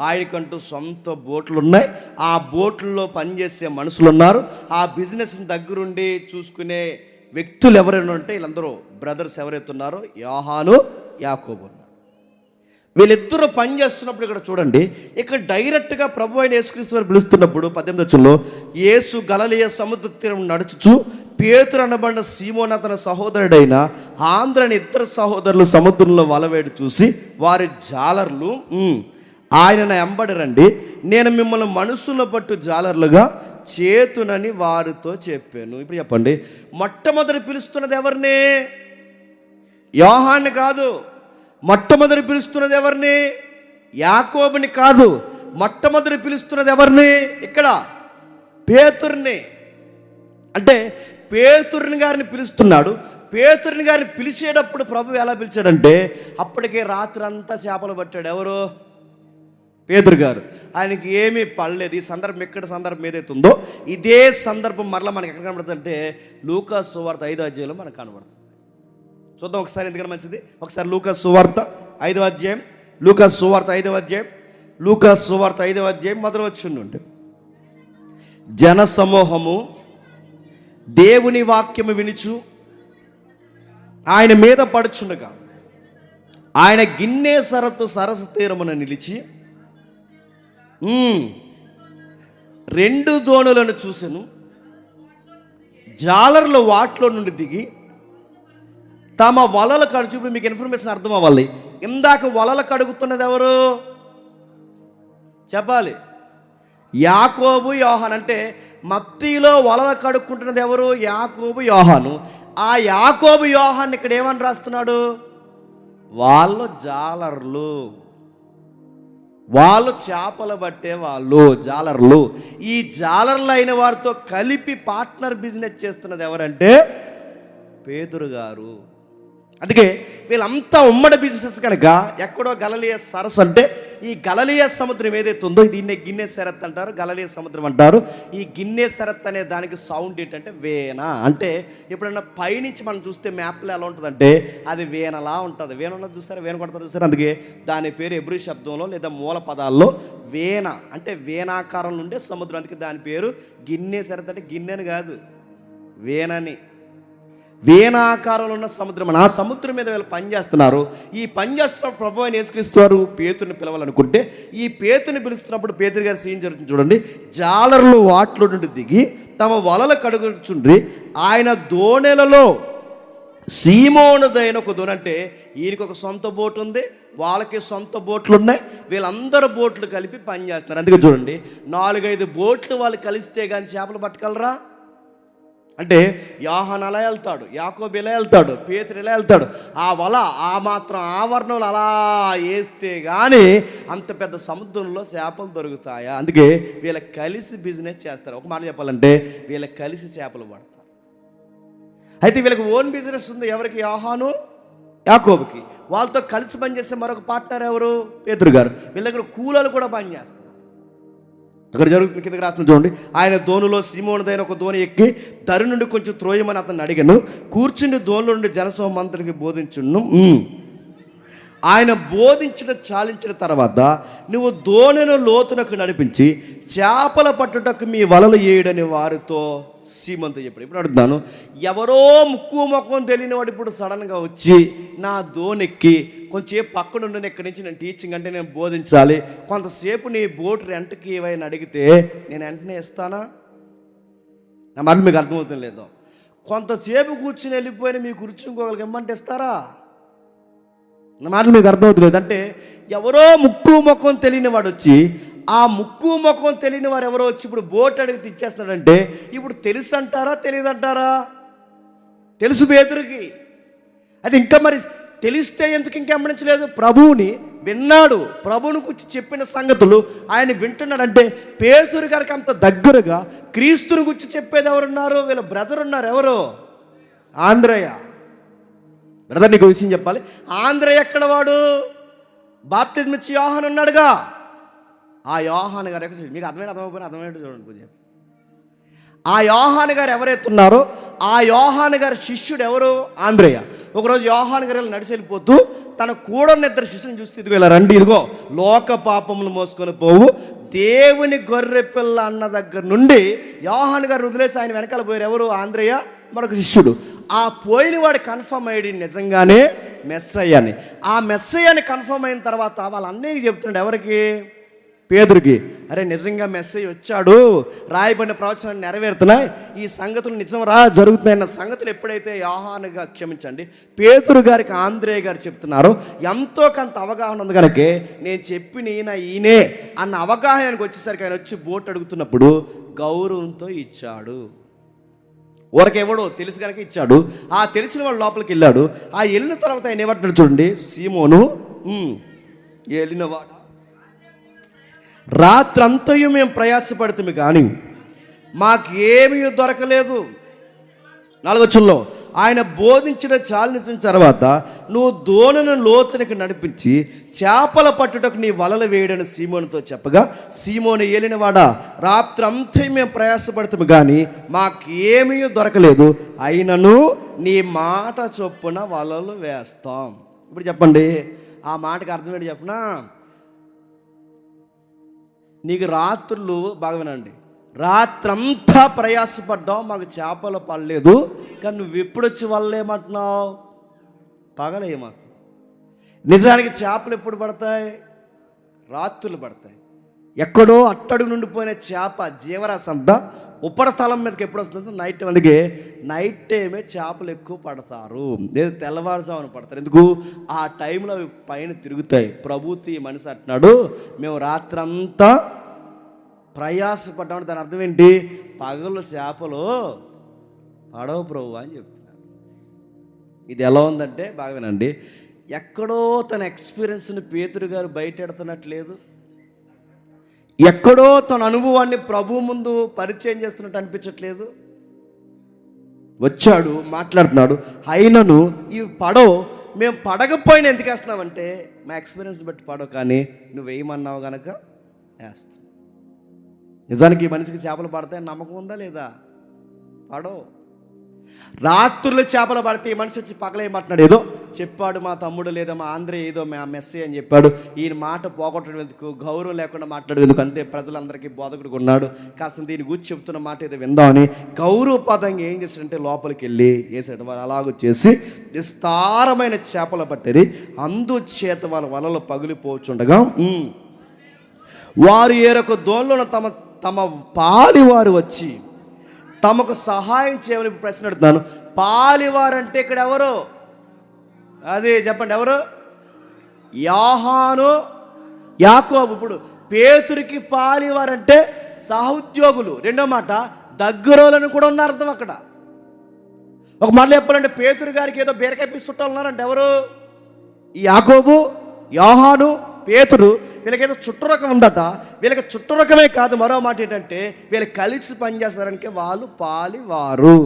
ఆయనకంటూ సొంత బోట్లు ఉన్నాయి, ఆ బోట్లలో పనిచేసే మనుషులు ఉన్నారు, ఆ బిజినెస్ని దగ్గరుండి చూసుకునే వ్యక్తులు ఎవరైనా ఉంటే వీళ్ళందరూ బ్రదర్స్ ఎవరైతే ఉన్నారో యోహాను యాకోబు ఉన్నారు. వీళ్ళిద్దరూ పని చేస్తున్నప్పుడు ఇక్కడ చూడండి, ఇక్కడ డైరెక్ట్గా ప్రభు అయిన యేసుక్రీస్తు వారు పిలుస్తున్నప్పుడు 18వ వచనంలో యేసు గలిలయ సముద్ర తీరం నడుచుచు పేతురు అనబడిన సీమోను అతని సహోదరుడైన ఆంధ్రని 2 సహోదరులు సముద్రంలో వలవేడి చూసి వారి జాలర్లు ఆయన ఎంబడి రండి, నేను మిమ్మల్ని మనుషుల పట్టు జాలర్లుగా చేతునని వారితో చెప్పాను. ఇప్పుడు చెప్పండి, మొట్టమొదటి పిలుస్తున్నది ఎవరిని? యోహాన్ని కాదు. మొట్టమొదటి పిలుస్తున్నది ఎవరిని? యాకోబుని కాదు. మొట్టమొదటి పిలుస్తున్నది ఎవరిని? ఇక్కడ పేతురుని. అంటే పేతురుని గారిని పిలుస్తున్నాడు. పేతురుని గారిని పిలిచేటప్పుడు ప్రభు ఎలా పిలిచాడంటే అప్పటికే రాత్రి అంతా చేపలు పట్టాడు. ఎవరు? పేతురు గారు. ఆయనకి ఏమీ పడలేదు. ఈ సందర్భం ఎక్కడ సందర్భం ఏదైతే ఉందో ఇదే సందర్భం మరలా మనకి ఎక్కడ కనబడుతుంది అంటే లూకా సువార్త 5వ అధ్యాయంలో మనకు కనబడుతుంది. చూద్దాం ఒకసారి, ఎందుకంటే మంచిది. ఒకసారి లూకా సువార్త 5వ అధ్యాయం లూకా సువార్త 5వ అధ్యాయం, లూకా సువార్త 5వ అధ్యాయం మొదలు వచ్చుండి. జన సమూహము దేవుని వాక్యము వినుచు ఆయన మీద పడుచుండగా ఆయన గిన్నె సరత్తు సరస్సు తీరమున నిలిచి 2 దోణులను చూసెను. జాలర్లు వాటిలో నుండి దిగి తమ వలలు కడుచు. ఇప్పుడు మీకు ఇన్ఫర్మేషన్ అర్థం అవ్వాలి. ఇందాక వలలు కడుగుతున్నది ఎవరు చెప్పాలి? యాకోబు యోహాను. అంటే మత్తీలో వలలు కడుక్కుంటున్నది ఎవరు? యాకోబు యోహాను. ఆ యాకోబు యోహాను ఇక్కడ ఏమని రాస్తున్నాడు? వాళ్ళు జాలర్లు, వాళ్ళు చేపలు పట్టే వాళ్ళు జాలర్లు. ఈ జాలర్లు అయిన వారితో కలిపి పార్ట్నర్ బిజినెస్ చేస్తున్నది ఎవరంటే పేతురు గారు. అందుకే వీళ్ళంతా ఉమ్మడి బిజినెస్ కనుక ఎక్కడో గలిలయ సరస్సు, అంటే ఈ గలిలయ సముద్రం ఏదైతే ఉందో దీన్నే గిన్నె సరత్ అంటారు, గలిలయ సముద్రం అంటారు. ఈ గిన్నె సరత్ అనే దానికి సౌండ్ ఏంటంటే వేన. అంటే ఎప్పుడన్నా పైనుంచి మనం చూస్తే మ్యాప్లో ఎలా ఉంటుందంటే అది వేనలా ఉంటుంది. వేన ఉన్నది చూస్తారా? వేన కొడతారు చూస్తారా? అందుకే దాని పేరు ఎబ్రీ శబ్దంలో లేదా మూల పదాల్లో వేన అంటే వేనాకారంలో ఉండే సముద్రం. అందుకే దాని పేరు గిన్నె సరత్. అంటే గిన్నెని కాదు, వేనని. వేనాకారంలో ఉన్న సముద్రం అని. ఆ సముద్రం మీద వీళ్ళు పనిచేస్తున్నారు. ఈ పనిచేస్తున్న ప్రభువైన యేసుక్రీస్తు వారు పేతురుని పిలవాలనుకుంటే ఈ పేతుని పిలుస్తున్నప్పుడు పేతురు గారు సీన్ జరుగుతుంది చూడండి. జాలర్లు వాటిలో నుండి దిగి తమ వలలు కడుగుచుండ్రి. ఆయన దోణెలలో సీమోనుదైన ఒక దోణి. అంటే ఈయనకి ఒక సొంత బోటు ఉంది, వాళ్ళకి సొంత బోట్లు ఉన్నాయి. వీళ్ళందరూ బోట్లు కలిపి పనిచేస్తున్నారు. అందుకే చూడండి, 4-5 బోట్లు వాళ్ళు కలిస్తే కానీ చేపలు పట్టగలరా? అంటే యోహాను అలా వెళ్తాడు, యాకోబు ఇలా వెళ్తాడు, పేతురు ఇలా వెళ్తాడు. ఆ వల ఆ మాత్రం ఆవరణలు అలా వేస్తే కానీ అంత పెద్ద సముద్రంలో చేపలు దొరుకుతాయా? అందుకే వీళ్ళకి కలిసి బిజినెస్ చేస్తారు. ఒక మాట చెప్పాలంటే వీళ్ళకి కలిసి చేపలు పడతారు. అయితే వీళ్ళకి ఓన్ బిజినెస్ ఉంది. ఎవరికి? యోహాను యాకోబుకి. వాళ్ళతో కలిసి పనిచేసే మరొక పార్ట్నర్ ఎవరు? పేతురు గారు. వీళ్ళ దగ్గర కూలీలు కూడా పనిచేస్తారు. అక్కడ జరుగుతుంది. కిందకి రాసిన చూడండి. ఆయన దోణిలో సీమోనుదైన ఒక దోణి ఎక్కి దరి నుండి కొంచెం త్రోయమని అతను అడిగాను. కూర్చుని దోణిలో నుండి జనసమూహమంతటికి బోధించును. ఆయన బోధించిన చాలించిన తర్వాత నువ్వు దోణిను లోతునకు నడిపించి చేపల పట్టుటకు మీ వలలు వేయడని వారితో సీమోనుతో చెప్పాడు. ఇప్పుడు అడుగుతాను, ఎవరో ముక్కు ముఖం తెలియని వాడు ఇప్పుడు సడన్గా వచ్చి నా దోణెక్కి కొంచెంసేపు పక్కనుండి ఇక్కడి నుంచి నేను టీచింగ్ అంటే నేను బోధించాలి, కొంతసేపు నీ బోట్ రెంట్కి ఏవైనా అడిగితే నేను వెంటనే ఇస్తానా? నా మాట మీకు అర్థమవుతుంది లేదో? కొంతసేపు కూర్చుని వెళ్ళిపోయిన మీ కూర్చుని ఇంకొకరికి ఇమ్మంటే ఇస్తారా? నా మాటలు మీకు అర్థమవుతుంది. అంటే ఎవరో ముక్కు ముఖం తెలియని వాడు వచ్చి, ఆ ముక్కు ముఖం తెలియని వారు ఎవరో వచ్చి ఇప్పుడు బోట్ అడిగితే ఇచ్చేస్తున్నాడంటే ఇప్పుడు తెలుసు అంటారా తెలియదంటారా? తెలుసు పేతురుకి. అది ఇంకా మరి తెలిస్తే ఎందుకు ఇంకా గమనించలేదు? ప్రభువుని విన్నాడు, ప్రభువుని గురించి చెప్పిన సంగతులు ఆయన వింటున్నాడంటే పేతురు గారికి అంత దగ్గరగా క్రీస్తుని గురించి చెప్పేది ఎవరున్నారు? వీళ్ళ బ్రదర్ ఉన్నారు. ఎవరు? ఆంద్రయ్య. బ్రదర్ నీకు విషయం చెప్పాలి. ఆంద్రయ్య ఎక్కడ వాడు? బాప్తిజం ఇచ్చి యోహాను ఉన్నాడుగా, ఆ యోహాను గారు ఎక్కడ? మీకు అర్థమైపోయినా అర్థమైనట్టు చూడండి కొంచెం. ఆ యోహాను గారు ఎవరైతే ఉన్నారో ఆ యోహాను గారి శిష్యుడు ఎవరు? ఆంద్రయ్య. ఒకరోజు యోహాను గారు నడిచి వెళ్ళిపోతూ తన కూడా ఉన్న 2 శిష్యుని చూస్తే ఇదిగో ఇలా రండి, ఇదిగో లోక పాపములు మోసుకొని పోవు దేవుని గొర్రె పిల్ల అన్న దగ్గర నుండి యోహాను గారు వదిలేసి ఆయన వెనకాల పోయారు. ఎవరు? ఆంద్రయ్య మరొక శిష్యుడు. ఆ పోయిన వాడు కన్ఫర్మ్ అయ్యాడు నిజంగానే మెస్సయ్య అని. ఆ మెస్సయ్య అని కన్ఫర్మ్ అయిన తర్వాత వాళ్ళ అన్నయ్యకి చెప్తున్నాడు. ఎవరికి? పేతురుకి. అరే నిజంగా మెస్సయ్య వచ్చాడు, రాయబడిన ప్రవచనాలు నెరవేరుతున్నాయి, ఈ సంగతులు నిజం జరుగుతున్నాయన్న సంగతులు ఎప్పుడైతే యోహానుగా క్షమించండి పేతురు గారికి ఆంద్రయ్య గారు చెప్తున్నారో ఎంతో కొంత అవగాహన ఉంది కనుకే నేను చెప్పిన ఈయనే అన్న అవగాహనకు వచ్చేసరికి ఆయన వచ్చి బోట్ అడుగుతున్నప్పుడు గౌరవంతో ఇచ్చాడు. ఊరకెవడో తెలుసు కనుక ఇచ్చాడు. ఆ తెలిసిన వాడు లోపలికి వెళ్ళాడు. ఆ వెళ్ళిన తర్వాత ఆయన ఏమంటాడు చూడండి. సీమోను వెళ్ళినవాడు, రాత్రంతయు మేము ప్రయాసపడుతుంది కానీ మాకేమీ దొరకలేదు. 4వ వచనంలో ఆయన బోధించిన చాలించిన తర్వాత నువ్వు దోణిని లోతునికి నడిపించి చేపల పట్టుటకు నీ వలలు వేయడని సీమోనుతో చెప్పగా, సీమోను ఏలినవాడా, రాత్రంతా మేము ప్రయాసపడతాము కానీ మాకేమీ దొరకలేదు, అయినను నీ మాట చొప్పున వలలు వేస్తాం. ఇప్పుడు చెప్పండి, ఆ మాటకి అర్థం ఏంటి చెప్పనా? నీకు రాత్రులు బాగా వినండి, రాత్రంతా ప్రయాసపడ్డావు, మాకు చేపలు పడలేదు, కానీ నువ్వు ఎప్పుడొచ్చి వల్ల ఏమంటున్నావు? పగలేమంటున్నావు. నిజానికి చేపలు ఎప్పుడు పడతాయి? రాత్రులు పడతాయి. ఎక్కడో అట్టడుగు నుండి పోయిన చేప జీవరాశి అంతా ఉపరితలం మీదకి ఎప్పుడు వస్తుందో నైట్. అందుకే నైట్ టైమే చేపలు ఎక్కువ పడతారు, లేదా తెల్లవారుజామున పడతారు. ఎందుకు? ఆ టైంలో అవి పైన తిరుగుతాయి. ప్రభుత్వ ఈ మనిషి అంటున్నాడు, మేము రాత్రంతా ప్రయాసపడ్డామని. దాని అర్థం ఏంటి? పగలు చేపలు పడవ ప్రభు అని చెప్తున్నాడు. ఇది ఎలా ఉందంటే బాగా వినండి, ఎక్కడో తన ఎక్స్పీరియన్స్ని పేతురు గారు బయటెడుతున్నట్లేదు, ఎక్కడో తన అనుభవాన్ని ప్రభు ముందు పరిచయం చేస్తున్నట్టు అనిపించట్లేదు. వచ్చాడు, మాట్లాడుతున్నాడు. అయినను ఈ పడవ మేము పడకపోయినా ఎందుకు వేస్తున్నామంటే మా ఎక్స్పీరియన్స్ బట్టి పడవ, కానీ నువ్వు వేయమన్నావు కనుక వేస్తావు. నిజానికి ఈ మనిషికి చేపలు పడతాయని నమ్మకం ఉందా లేదా? పడవ. రాత్రులు చేపలు పడితే ఈ మనిషి వచ్చి పగలేయమంటున్నాడు. ఏదో చెప్పాడు మా తమ్ముడు లేదా మా ఆంధ్రే, ఏదో మా మెస్సీ అని చెప్పాడు. ఈయన మాట పోగొట్టడం ఎందుకు, గౌరవం లేకుండా మాట్లాడడం ఎందుకు, అంతే ప్రజలందరికీ బోధకుడు ఉన్నాడు, కాస్త దీని గురించి చెప్తున్న మాట ఏదో విందామని గౌరవపదంగా ఏం చేశాడంటే లోపలికి వెళ్ళి వేసాడు. వారు అలాగ చేసి విస్తారమైన చేపలు పట్టేరి, అందుచేత వాళ్ళ వలలు పగిలిపోచుండగా వారు ఏరొక దోణిలో తమ తమ పాలివారు వచ్చి తమకు సహాయం చేయమని ప్రశ్న అడుగుతున్నాను. పాలివారంటే ఇక్కడ ఎవరు? అదే చెప్పండి, ఎవరు? యోహాను, యాకోబు. ఇప్పుడు పేతురికి పాలివారంటే సహోద్యోగులు. రెండో మాట దగ్గరోళ్ళని కూడా ఉన్న అర్థం అక్కడ. ఒక మాట చెప్పాలంటే పేతురు గారికి ఏదో బీరకాయ పీసు చుట్టాలు ఉన్నారంటే ఎవరు? ఈ యాకోబు, యోహాను, పేతురు. వీళ్ళకేదో చుట్టరకం ఉందట. వీళ్ళకి చుట్టరకమే కాదు, మరో మాట ఏంటంటే వీళ్ళు కలిసి పనిచేస్తారనికే వాళ్ళు పాలివారు.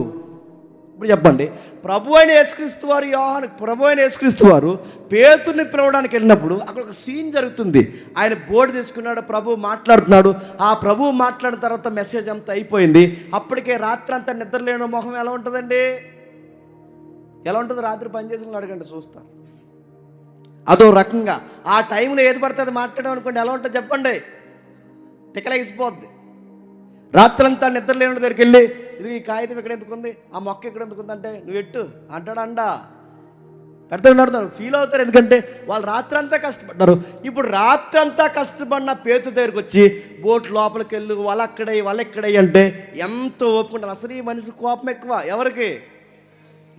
ఇప్పుడు చెప్పండి, ప్రభు అయిన యేసుక్రీస్తు వారు ప్రభు అయిన యేసుక్రీస్తు వారు పేతుర్ని పిలవడానికి వెళ్ళినప్పుడు అక్కడ ఒక సీన్ జరుగుతుంది. ఆయన బోర్డు తీసుకున్నాడు, ప్రభు మాట్లాడుతున్నాడు. ఆ ప్రభు మాట్లాడిన తర్వాత మెసేజ్ అంతా అయిపోయింది. అప్పటికే రాత్రి అంతా నిద్రలేని మొహం ఎలా ఉంటుందండి? ఎలా ఉంటుంది? రాత్రి పనిచేసిన అడగండి, చూస్తారు. అదో రకంగా ఆ టైంలో ఏది పడితే అది మాట్లాడడం అనుకోండి, ఎలా ఉంటుంది చెప్పండి? తిక్కలేసిపోద్ది. రాత్రంతా నిద్ర లేని దగ్గరికి వెళ్ళి, ఇది ఈ కాగితం ఇక్కడ ఎందుకుంది, ఆ మొక్క ఇక్కడ ఎందుకుంది అంటే నువ్వు ఎట్టు అంటాడు. పెడతా ఉన్నాడు, ఫీల్ అవుతారు. ఎందుకంటే వాళ్ళు రాత్రంతా కష్టపడ్డారు. ఇప్పుడు రాత్రంతా కష్టపడిన పేతు దగ్గరికి వచ్చి బోట్ లోపలికి వెళ్ళి వాళ్ళ ఎక్కడయ్యి అంటే ఎంత ఓపుకుంటారు. అసలు ఈ మనిషి కోపం ఎక్కువ. ఎవరికి?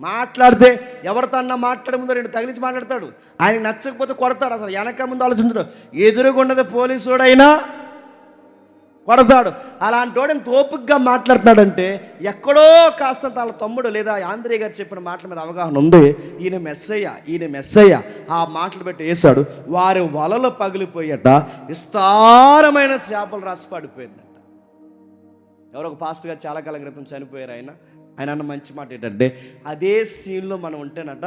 మాట్లాడితే ఎవరితో అన్నా మాట్లాడే ముందు రెండు తగిలించి మాట్లాడతాడు. ఆయనకు నచ్చకపోతే కొడతాడు. అసలు వెనక ముందు ఆలోచించడు. ఎదురుగుండదు పోలీసుడైనా కొడతాడు. అలాంటి వాడు ఎంత ఓపికగా మాట్లాడుతున్నాడంటే ఎక్కడో కాస్త వాళ్ళ తమ్ముడు లేదా ఆంధ్రే గారు చెప్పిన మాటల మీద అవగాహన ఉంది. ఈయన మెస్సయ్య ఆ మాటలు పెట్టి వేశాడు. వారి వలలు పగిలిపోయట, విస్తారమైన చేపలు రాసి పడిపోయిందట. ఎవరో ఒక పాస్టర్ గారు చాలా కాలం క్రితం చనిపోయారు. ఆయన అన్న మంచి మాట ఏంటంటే, అదే సీన్లో మనం ఉంటేనట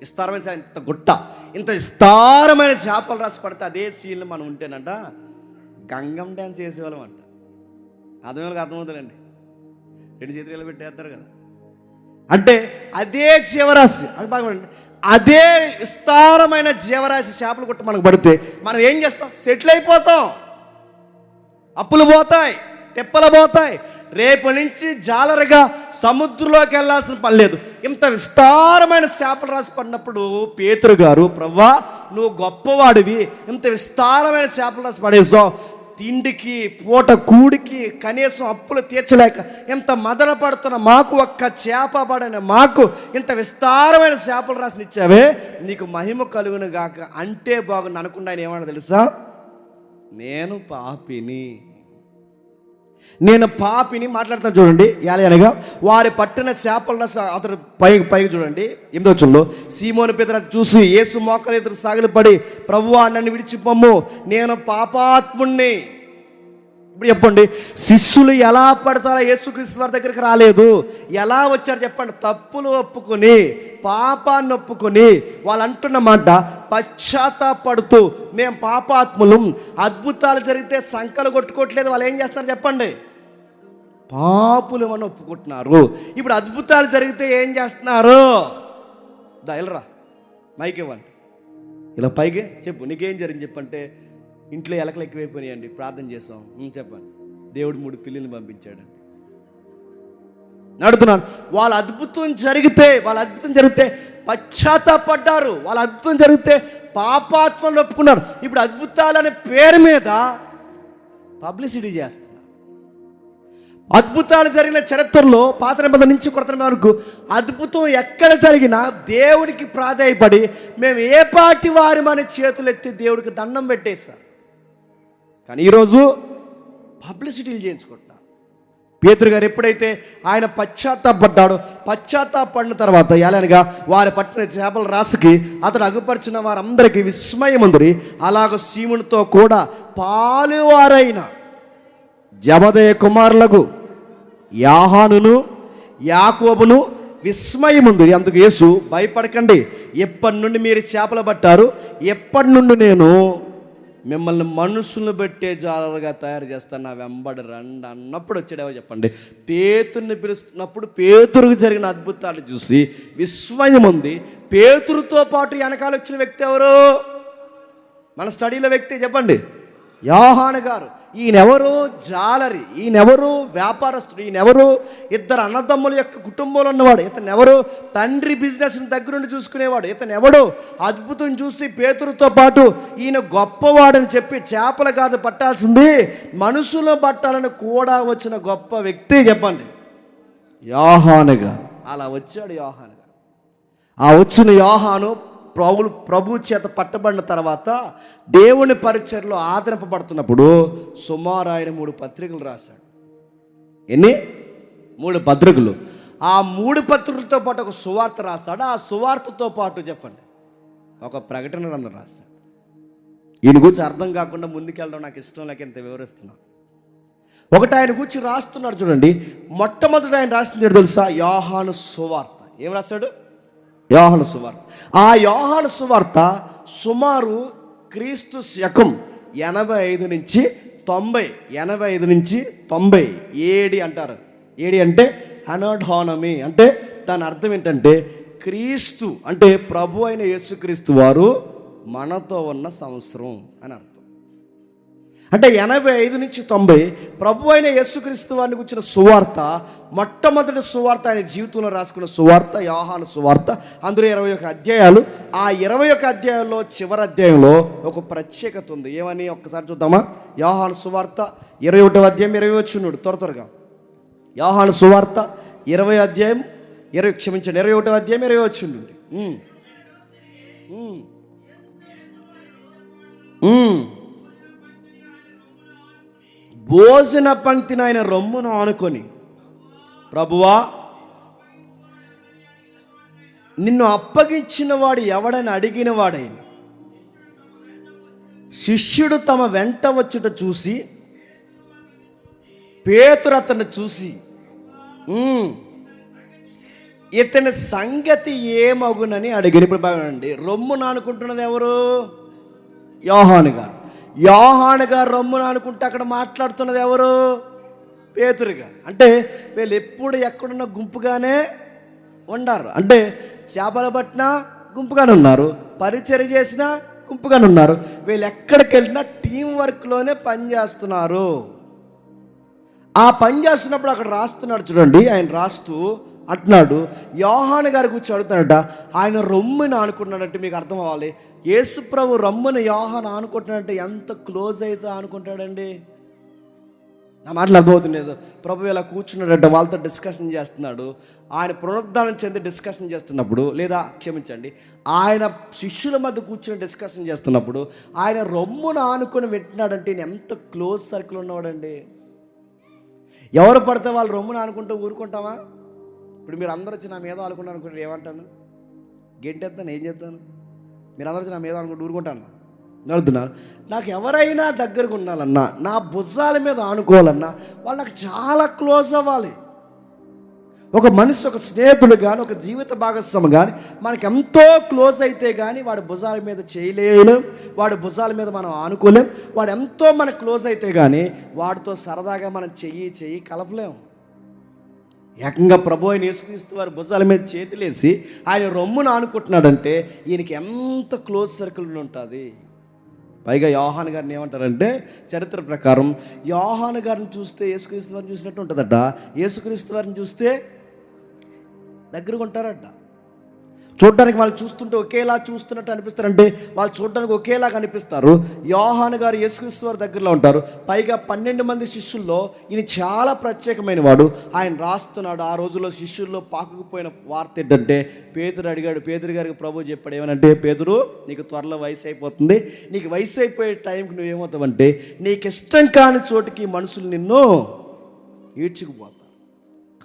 విస్తారమైన ఇంత విస్తారమైన చేపలు రాసి పడితే అదే సీన్లో మనం ఉంటేనట గంగం డ్యాన్స్ చేసేవాళ్ళం అంట. అర్థమవుతుందండి, రెండు చేతులు పెట్టేస్తారు కదా. అంటే అదే జీవరాశి, అది బాగా అదే విస్తారమైన జీవరాశి చేపలు కొట్టి మనకు పడితే మనం ఏం చేస్తాం? సెటిల్ అయిపోతాం. అప్పులు పోతాయి, తెప్పలు పోతాయి. రేపు నుంచి జాలరగా సముద్రంలోకి వెళ్ళాల్సిన పని లేదు. ఇంత విస్తారమైన చేపలు రాసి పడినప్పుడు పేతురు గారు, ప్రవ్వా నువ్వు గొప్పవాడివి, ఇంత విస్తారమైన చేపలు రాసి పడేసావు, తిండికి పూట కూడికి కనీసం అప్పులు తీర్చలేక ఇంత మదన పడుతున్న మాకు ఒక్క చేప పడని మాకు ఇంత విస్తారమైన చేపలు రాసి ఇచ్చావే, నీకు మహిమ కలుగును గాక అంటే బాగుంది అనుకుండా ఆయన ఏమన్నా తెలుసా? నేను పాపిని మాట్లాడుతాను చూడండి. అనగా వారి పట్టిన చేపలను అతడు పైకి చూడండి 8వ వచనంలో, సీమోను పేతురు చూసి యేసు మోకాళ్ళ ఎదురు సాగిలపడి, ప్రభువా నన్ను విడిచిపోమ్ము, నేను పాపాత్ముణ్ణి. ఇప్పుడు చెప్పండి, శిష్యులు ఎలా పడతారో యేసుక్రీస్తు వారి దగ్గరికి రాలేదు. ఎలా వచ్చారు చెప్పండి? తప్పులు ఒప్పుకొని, పాపాన్ని ఒప్పుకొని, వాళ్ళు అంటున్న మాట పశ్చాత్తాపడుతూ, మేము పాపాత్ములు, అద్భుతాలు జరిగితే సంకలు కొట్టుకోవట్లేదు. వాళ్ళు ఏం చేస్తున్నారు చెప్పండి? పాపులు అని ఒప్పుకుంటున్నారు. ఇప్పుడు అద్భుతాలు జరిగితే ఏం చేస్తున్నారు? దయలరా మైక్ ఇవ్వండి. ఇలా పైకి చెప్పు, నీకేం జరిగింది చెప్పంటే, ఇంట్లో ఎలకలు ఎక్కువైపోయినాయండి, ప్రార్థన చేస్తాం. చెప్పండి, దేవుడు 3 పిల్లిని పంపించాడండి. నడుతున్నాను. వాళ్ళ అద్భుతం జరిగితే పశ్చాత్తాపడ్డారు. వాళ్ళ అద్భుతం జరిగితే పాపాత్మలు ఒప్పుకున్నారు. ఇప్పుడు అద్భుతాలనే పేరు మీద పబ్లిసిటీ చేస్తున్నారు. అద్భుతాలు జరిగిన చరిత్రలో పాత నిబంధన నుంచి కొత్త నిబంధన వరకు అద్భుతం ఎక్కడ జరిగినా దేవునికి ప్రాధేయపడి మేము ఏ పాటి వారి మన చేతులు ఎత్తి దేవుడికి దండం పెట్టేశారు. కానీ ఈరోజు పబ్లిసిటీలు చేయించుకుంటున్నారు. పేతురు గారు ఎప్పుడైతే ఆయన పశ్చాత్తాపడిన తర్వాత ఎలానగా వారి పట్టిన చేపల రాశికి అతడు అగుపరిచిన వారందరికీ విస్మయముందిరి. అలాగ సీమునితో కూడా పాలువారైన జబదయ కుమారులకు యోహానును యాకోబును విస్మయముందిరి. అందుకు యేసు, భయపడకండి, ఎప్పటి నుండి మీరు చేపలు పట్టారు, ఎప్పటి నుండి నేను మిమ్మల్ని మనుషులను పెట్టే జాలరుగా తయారు చేస్తాను, నా వెంబడి రండి అన్నప్పుడు వచ్చాడేవో చెప్పండి. పేతురుని పిలుస్తున్నప్పుడు పేతురుకు జరిగిన అద్భుతాలు చూసి విస్మయం ఉంది. పేతురుతో పాటు వెనకాల వచ్చిన వ్యక్తి ఎవరు? మన స్టడీలో వ్యక్తి చెప్పండి, యోహాను గారు. ఈయనెవరు? జాలరి. ఈయనెవరు? వ్యాపారస్తుడు. ఈయనెవరు? 2 అన్నదమ్ముల యొక్క కుటుంబంలో ఉన్నవాడు. ఇతను ఎవరు? తండ్రి బిజినెస్ని దగ్గరుండి చూసుకునేవాడు. ఇతను ఎవడు? అద్భుతం చూసి పేతురుతో పాటు ఈయన గొప్పవాడని చెప్పి చేపలు కాదు పట్టాల్సింది, మనుషులు పట్టాలని కూడా వచ్చిన గొప్ప వ్యక్తి చెప్పండి, యోహాను గారు. అలా వచ్చాడు యోహాను గారు. ఆ వచ్చిన యోహాను ప్రభు చేత పట్టబడిన తర్వాత దేవుని పరిచర్లో ఆదరింపబడుతున్నప్పుడు సుమారు ఆయన 3 పత్రికలు రాశాడు. ఎన్ని? 3 పత్రికలు. ఆ 3 పత్రికలతో పాటు ఒక సువార్త రాశాడు. ఆ సువార్తతో పాటు చెప్పండి ఒక ప్రకటన గ్రంథం రాశాడు. ఈయన గురించి అర్థం కాకుండా ముందుకెళ్ళడం నాకు ఇష్టం లేక ఇంత వివరిస్తున్నాను. ఒకటి ఆయన గురించి రాస్తున్నాడు చూడండి. మొట్టమొదటి ఆయన రాసింది ఏంటో తెలుసా? యోహాను సువార్త. ఏం రాశాడు? యోహాను సువార్త. ఆ యోహాను సువార్త సుమారు క్రీస్తు శకం 85 నుంచి 90 ఏడి అంటారు. ఏడి అంటే అనోఢోనమీ, అంటే దాని అర్థం ఏంటంటే క్రీస్తు అంటే ప్రభు అయిన యేసుక్రీస్తు వారు మనతో ఉన్న సంవత్సరం అని అర్థం. అంటే 85 నుంచి 90 ప్రభు అయిన యేసుక్రీస్తు వారిని గురించిన సువార్త, మొట్టమొదటి సువార్త ఆయన జీవితంలో రాసుకున్న సువార్త యోహాను సువార్త. అందులో 21 అధ్యాయాలు. ఆ 21 అధ్యాయాల్లో చివరి అధ్యాయంలో ఒక ప్రత్యేకత ఉంది. ఏమని ఒక్కసారి చూద్దామా? యోహాను సువార్త 21వ అధ్యాయం 20 వచ్చున్నాడు త్వరగా. యోహాను సువార్త 21వ అధ్యాయం 20 వచ్చుండు. భోజన పంక్తిని ఆయన రొమ్మును ఆనుకొని, ప్రభువా నిన్ను అప్పగించిన వాడు ఎవడని అడిగిన వాడైన శిష్యుడు తమ వెంట వచ్చుట చూసి పేతురు అతన్ని చూసి ఇతని సంగతి ఏమగునని అడిగిన. ఇప్పుడు బాగుండండి, రొమ్మును ఆనుకుంటున్నది ఎవరు? యోహాను గారు. యోహాను గారు రొమ్మును అనుకుంటే అక్కడ మాట్లాడుతున్నది ఎవరు? పేతురు గారు. అంటే వీళ్ళు ఎప్పుడు ఎక్కడున్న గుంపుగానే ఉండారు. అంటే చేపలు పట్టినా గుంపుగానే ఉన్నారు, పరిచర్య చేసినా గుంపుగానే ఉన్నారు. వీళ్ళు ఎక్కడికి వెళ్ళినా టీం వర్క్లోనే పనిచేస్తున్నారు. ఆ పని చేస్తున్నప్పుడు అక్కడ రాస్తున్నాడు చూడండి. ఆయన రాస్తూ అంటున్నాడు, యోహాను గారి గురించి అడుగుతాడట. ఆయన రొమ్ముని ఆనుకున్నాడంటే మీకు అర్థం అవ్వాలి, యేసు ప్రభు రొమ్ముని యోహాను ఆనుకుంటున్నాడంటే ఎంత క్లోజ్ అయితే ఆనుకుంటాడండి. నా మాటలు అర్థమవుతుంది లేదు. ప్రభు ఇలా కూర్చున్నాడంటే వాళ్ళతో డిస్కషన్ చేస్తున్నాడు. ఆయన పునరుద్ధానం చెంది డిస్కషన్ చేస్తున్నప్పుడు, లేదా క్షమించండి, ఆయన శిష్యుల మధ్య కూర్చుని డిస్కషన్ చేస్తున్నప్పుడు ఆయన రొమ్మును ఆనుకొని పెట్టినాడంటే ఎంత క్లోజ్ సర్కిల్ ఉన్నవాడండి. ఎవరు పడితే వాళ్ళు రొమ్మును ఆనుకుంటూ ఊరుకుంటామా? ఇప్పుడు మీరు అందరూ వచ్చి నా మీద ఆనుకుంటాను అనుకుంటే ఏమంటాను? గెంటేస్తాను, ఏం చేస్తాను? మీరు అందరూ వచ్చి నా మీద అనుకుంటూ ఊరుకుంటాను నడుతున్నారు. నాకు ఎవరైనా దగ్గరకు ఉండాలన్నా, నా భుజాల మీద ఆనుకోవాలన్నా వాళ్ళు నాకు చాలా క్లోజ్ అవ్వాలి. ఒక మనిషి, ఒక స్నేహితుడు కానీ, ఒక జీవిత భాగస్వామి కానీ మనకు ఎంతో క్లోజ్ అయితే కానీ వాడి భుజాల మీద చేయలేం, వాడి భుజాల మీద మనం ఆనుకోలేం. వాడు ఎంతో మనకు క్లోజ్ అయితే కానీ వాడితో సరదాగా మనం చెయ్యి కలపలేము. ఏకంగా ప్రభు అయిన యేసుక్రీస్తు వారి భుజాల మీద చేతులేసి ఆయన రొమ్మును ఆనుకుంటున్నాడంటే ఈయనకి ఎంత క్లోజ్ సర్కిల్ ఉంటుంది. పైగా యోహాను గారిని ఏమంటారంటే చరిత్ర ప్రకారం యోహాను గారిని చూస్తే యేసుక్రీస్తు వారిని చూసినట్టు ఉంటుందట, యేసుక్రీస్తు వారిని చూస్తే దగ్గరగా ఉంటారట. చూడడానికి వాళ్ళు చూస్తుంటే ఒకేలా చూస్తున్నట్టు అనిపిస్తారంటే వాళ్ళు చూడడానికి ఒకేలా కనిపిస్తారు. యోహాను గారు యేసుక్రీస్తు వారి దగ్గరలో ఉంటారు. పైగా 12 మంది శిష్యుల్లో ఈయన చాలా ప్రత్యేకమైన వాడు. ఆయన రాస్తున్నాడు. ఆ రోజుల్లో శిష్యుల్లో పాకుకుపోయిన వార్త ఏంటంటే పేతురు అడిగాడు. పేతురు గారికి ప్రభు చెప్పాడు ఏమనంటే, పేతురు నీకు త్వరలో వయసు అయిపోతుంది, నీకు వయసు అయిపోయే టైంకి నువ్వేమవుతావంటే నీకు ఇష్టం కాని చోటికి మనుషులు నిన్ను ఈడ్చుకుపోతారు.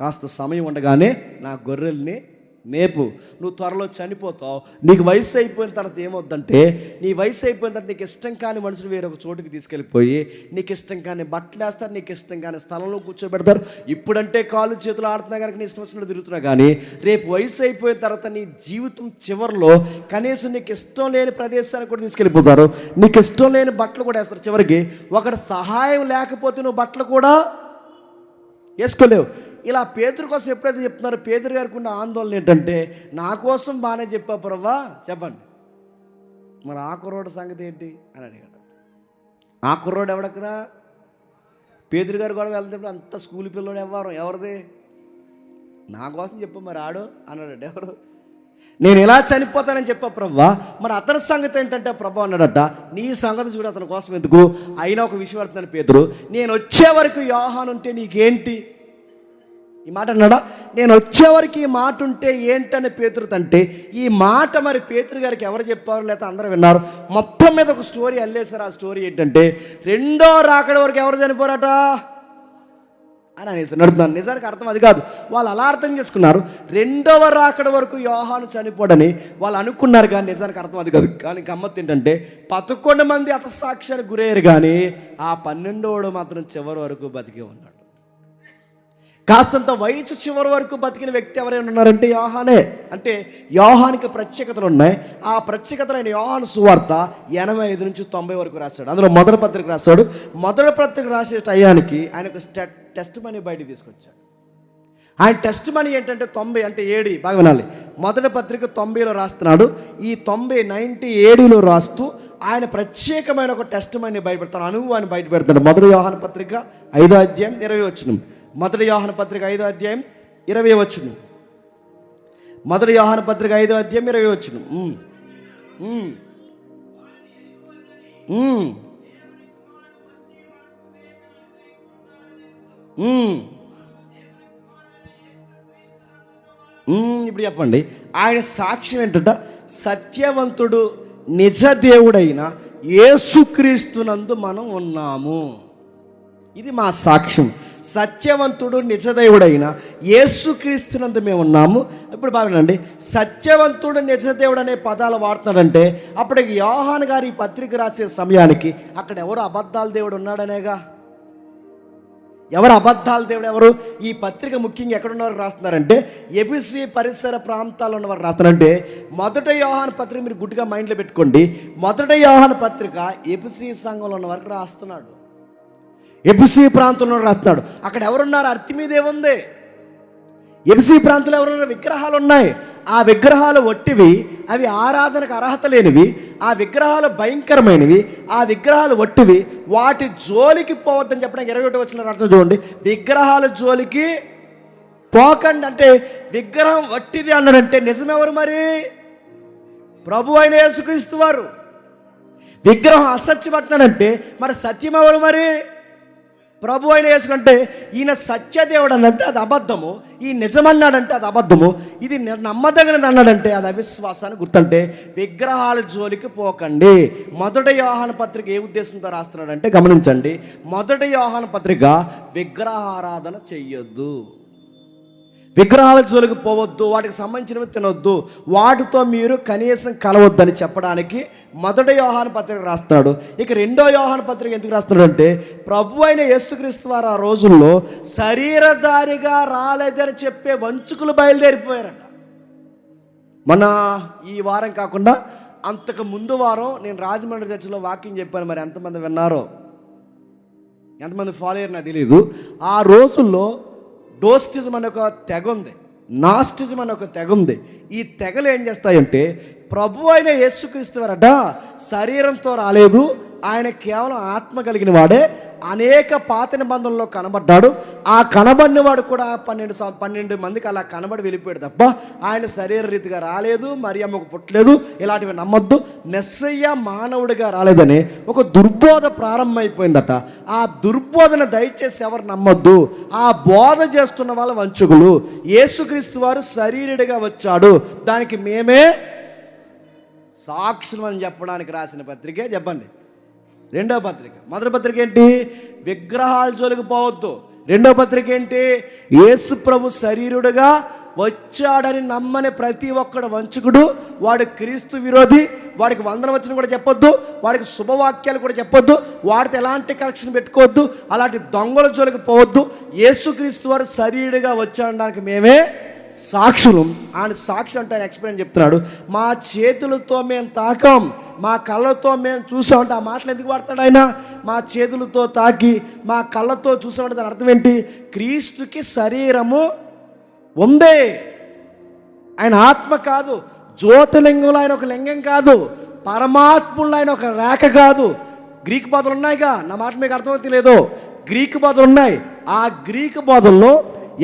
కాస్త సమయం ఉండగానే నా గొర్రెల్ని మేపు, నువ్వు త్వరలో చనిపోతావు. నీకు వయసు అయిపోయిన తర్వాత ఏమవుద్దంటే నీ వయసు అయిపోయిన తర్వాత నీకు ఇష్టం కాని మనుషులు వేరొక చోటుకి తీసుకెళ్ళిపోయి నీకు ఇష్టం కాని బట్టలు వేస్తారు, నీకు ఇష్టం కాని స్థలంలో కూర్చోబెడతారు. ఇప్పుడంటే కాళ్ళు చేతులు ఆడుతున్నా కనుక నీ ఇష్టం వచ్చినట్టు తిరుగుతున్నా, కానీ రేపు వయసు అయిపోయిన తర్వాత నీ జీవితం చివరిలో కనీసం నీకు ఇష్టం లేని ప్రదేశానికి కూడా తీసుకెళ్ళిపోతారు. నీకు ఇష్టం లేని బట్టలు కూడా వేస్తారు. చివరికి ఒకటి సహాయం లేకపోతే నువ్వు బట్టలు కూడా వేసుకోలేవు. ఇలా పేతురు కోసం ఎప్పుడైతే చెప్తున్నారో పేతురు గారికి ఉన్న ఆందోళన ఏంటంటే, నా కోసం బాగానే చెప్పావు ప్రభువా, చెప్పండి మరి ఆ కుర్రోడు సంగతి ఏంటి అని అడిగాడు. ఆ కుర్రోడు ఎవడక్కడా? పేతురు గారు కూడా వెళ్తే అంత స్కూల్ పిల్లోడు ఎవరిది? నా కోసం చెప్పు మరి ఆడు అన్నాడట. ఎవరు? నేను ఎలా చనిపోతానని చెప్పా ప్రభువా, మరి అతని సంగతి ఏంటంటే ప్రభు అన్నాడట, నీ సంగతి చూడు, అతని కోసం ఎందుకు. అయినా ఒక విషయం అడుగుతున్నాను పేతురు, నేను వచ్చే వరకు యోహాను ఉంటే నీకేంటి? ఈ మాట అన్నాడా? నేను వచ్చేవరకు ఈ మాట ఉంటే ఏంటని పేతురు అంటే, ఈ మాట మరి పేతురు గారికి ఎవరు చెప్పారు లేకపోతే అందరూ విన్నారు? మొత్తం మీద ఒక స్టోరీ అల్లేశారు. ఆ స్టోరీ ఏంటంటే, రెండో రాకడ వరకు ఎవరు చనిపోరట అని అనేసి నడుతున్నాను. నిజానికి అర్థం అది కాదు, వాళ్ళు అలా అర్థం చేసుకున్నారు. రెండవ రాకడ వరకు యోహాను చనిపోడని వాళ్ళు అనుకున్నారు, కానీ నిజానికి అర్థం అది కాదు. కానీ గమ్మత్తు ఏంటంటే 11 మంది హతసాక్ష్యానికి గురయ్యారు, కానీ ఆ 12వ మాత్రం చివరి వరకు బతికే ఉన్నాడు. కాస్తంత వయసు చివరి వరకు బతికిన వ్యక్తి ఎవరైనా ఉన్నారంటే యోహానే. అంటే యోహానికి ప్రత్యేకతలు ఉన్నాయి. ఆ ప్రత్యేకతలైన యోహాను సువార్త 85 నుంచి 90 వరకు రాశాడు. అందులో మొదటి పత్రిక రాశాడు. మొదటి పత్రిక రాసే టయానికి ఆయన ఒక టెస్ట్ మనీ బయటికి తీసుకొచ్చాడు. ఆయన టెస్ట్ మనీ ఏంటంటే 90 అంటే 7, బాగా వినాలి. మొదటి పత్రిక 90లో రాస్తున్నాడు. ఈ 90 ADలో రాస్తూ ఆయన ప్రత్యేకమైన ఒక టెస్ట్ మనీ బయటపెడతాను, అనుభవాన్ని బయట పెడతాడు. మొదటి యోహాను పత్రిక 5వ అధ్యాయం 20వ వచనం. మొదటి యోహాను పత్రిక 5వ అధ్యాయం 20వ వచనం. మొదటి యోహాను పత్రిక 5వ అధ్యాయం 20వ వచనం. ఇప్పుడు చెప్పండి, ఆయన సాక్ష్యం ఏంటంట? సత్యవంతుడు నిజ దేవుడైన యేసుక్రీస్తునందు మనం ఉన్నాము. ఇది మా సాక్ష్యం. సత్యవంతుడు నిజదేవుడైన యేసుక్రీస్తునందు మేము ఉన్నాము. ఇప్పుడు బాగుండండి, సత్యవంతుడు నిజదేవుడు అనే పదాలు వాడుతున్నాడంటే అప్పటికి యోహాను గారు ఈ పత్రిక రాసే సమయానికి అక్కడ ఎవరు అబద్ధాల దేవుడు ఉన్నాడనేగా. ఎవరు అబద్ధాల దేవుడు? ఎవరు? ఈ పత్రిక ముఖ్యంగా ఎక్కడున్నవారు రాస్తున్నారంటే ఎఫెసీ పరిసర ప్రాంతాల్లో ఉన్నవారు రాస్తున్నారంటే, మొదటి యోహాను పత్రిక మీరు గుడ్డిగా మైండ్లో పెట్టుకోండి. మొదటి యోహాను పత్రిక ఎఫెసీ సంఘంలో ఉన్న వరకు రాస్తున్నాడు. ఎఫెసీ ప్రాంతంలో రాస్తున్నాడు. అక్కడ ఎవరున్నారు? అర్తిమీద ఏముంది? ఎఫెసీ ప్రాంతంలో ఎవరున్నారు? విగ్రహాలు ఉన్నాయి. ఆ విగ్రహాలు వట్టివి, అవి ఆరాధనకు అర్హత లేనివి. ఆ విగ్రహాలు భయంకరమైనవి, ఆ విగ్రహాలు వట్టివి, వాటి జోలికి పోవద్దని చెప్పడానికి 21వ వచనం అర్థం చూడండి. విగ్రహాల జోలికి పోకండి అంటే విగ్రహం వట్టిది అన్నాడంటే నిజమెవరు మరి? ప్రభు అయిన యేసుక్రీస్తు వారు. విగ్రహం అసత్యం అంటున్నాడంటే మరి సత్యం ఎవరు మరి? ప్రభు అయిన యేసు. అంటే ఈయన సత్యదేవుడు అనంటే అది అబద్ధము, ఈ నిజమన్నాడంటే అది అబద్ధము, ఇది నమ్మదగినది అన్నాడంటే అది అవిశ్వాసాన్ని గుర్తంటే విగ్రహాల జోలికి పోకండి. మొదటి యోహాను పత్రిక ఏ ఉద్దేశంతో రాస్తున్నాడంటే గమనించండి. మొదటి యోహాను పత్రిక విగ్రహారాధన చెయ్యొద్దు, విగ్రహాల జోలికి పోవద్దు, వాటికి సంబంధించినవి తినొద్దు, వాటితో మీరు కనీసం కలవద్దని చెప్పడానికి మొదటి యోహాను పత్రిక రాస్తున్నాడు. ఇక రెండో యోహాను పత్రిక ఎందుకు రాస్తున్నాడు అంటే ప్రభు అయిన యేసుక్రీస్తు వారు ఆ రోజుల్లో శరీరధారిగా రాలేదని చెప్పే వంచుకులు బయలుదేరిపోయారట. మన ఈ వారం కాకుండా అంతకు ముందు వారం నేను రాజమండ్రి చర్చిలో వాకింగ్ చెప్పాను. మరి ఎంతమంది విన్నారో, ఎంతమంది ఫాలో అయ్యారో నాకు తెలియదు. ఆ రోజుల్లో డోస్టిజం అనే ఒక తెగ ఉంది, నాస్టిజం అనే ఒక తెగ ఉంది. ఈ తెగలు ఏం చేస్తాయంటే, ప్రభు అయిన యేసుక్రీస్తు వారట శరీరంతో రాలేదు, ఆయన కేవలం ఆత్మ కలిగిన వాడే, అనేక పాత నిబంధనలో కనబడ్డాడు. ఆ కనబడిన వాడు కూడా 12 మందికి అలా కనబడి వెళ్ళిపోయాడు తప్ప ఆయన శరీర రీతిగా రాలేదు, మరియమ్మకు పుట్టలేదు, ఇలాంటివి నమ్మొద్దు. మెస్సయ్య మానవుడిగా రాలేదని ఒక దుర్బోధ ప్రారంభమైపోయిందట. ఆ దుర్బోధన దయచేసి ఎవరు నమ్మొద్దు. ఆ బోధ చేస్తున్న వాళ్ళ వంచుకులు. యేసుక్రీస్తు వారు శరీరుడిగా వచ్చాడు, దానికి మేమే సాక్షులు అని చెప్పడానికి రాసిన పత్రికే చెప్పండి. రెండవ పత్రిక. మొదటి పత్రిక ఏంటి? విగ్రహాల జోలికి పోవద్దు. రెండవ పత్రిక ఏంటి? యేసు ప్రభు శరీరుడుగా వచ్చాడని నమ్మని ప్రతి ఒక్కడు వంచుకుడు, వాడు క్రీస్తు విరోధి. వాడికి వందన వచనం కూడా చెప్పొద్దు, వాడికి శుభవాక్యాలు కూడా చెప్పొద్దు, వాడితో ఎలాంటి కనెక్షన్ పెట్టుకోవద్దు, అలాంటి దొంగల జోలికి పోవద్దు. యేసుక్రీస్తు వారు శరీరుడుగా వచ్చాడడానికి మేమే సాక్షులు. ఆయన సాక్షి అంటే ఆయన ఎక్స్ప్లెయిన్ చెప్తున్నాడు. మా చేతులతో మేము తాకాం, మా కళ్ళతో మేము చూసామంటే ఆ మాటలు ఎందుకు వాడుతున్నాడు ఆయన? మా చేతులతో తాకి మా కళ్ళతో చూసామంటే దాని అర్థం ఏంటి? క్రీస్తుకి శరీరము ఉందే, ఆయన ఆత్మ కాదు. జ్యోతిలింగంలో ఆయన ఒక లింగం కాదు, పరమాత్ముల్లో ఆయన ఒక రేఖ కాదు. గ్రీకు బోధలు ఉన్నాయిగా, నా మాట మీకు అర్థమవుతుంది లేదో, గ్రీకు బోధలు ఉన్నాయి. ఆ గ్రీకు బోధల్లో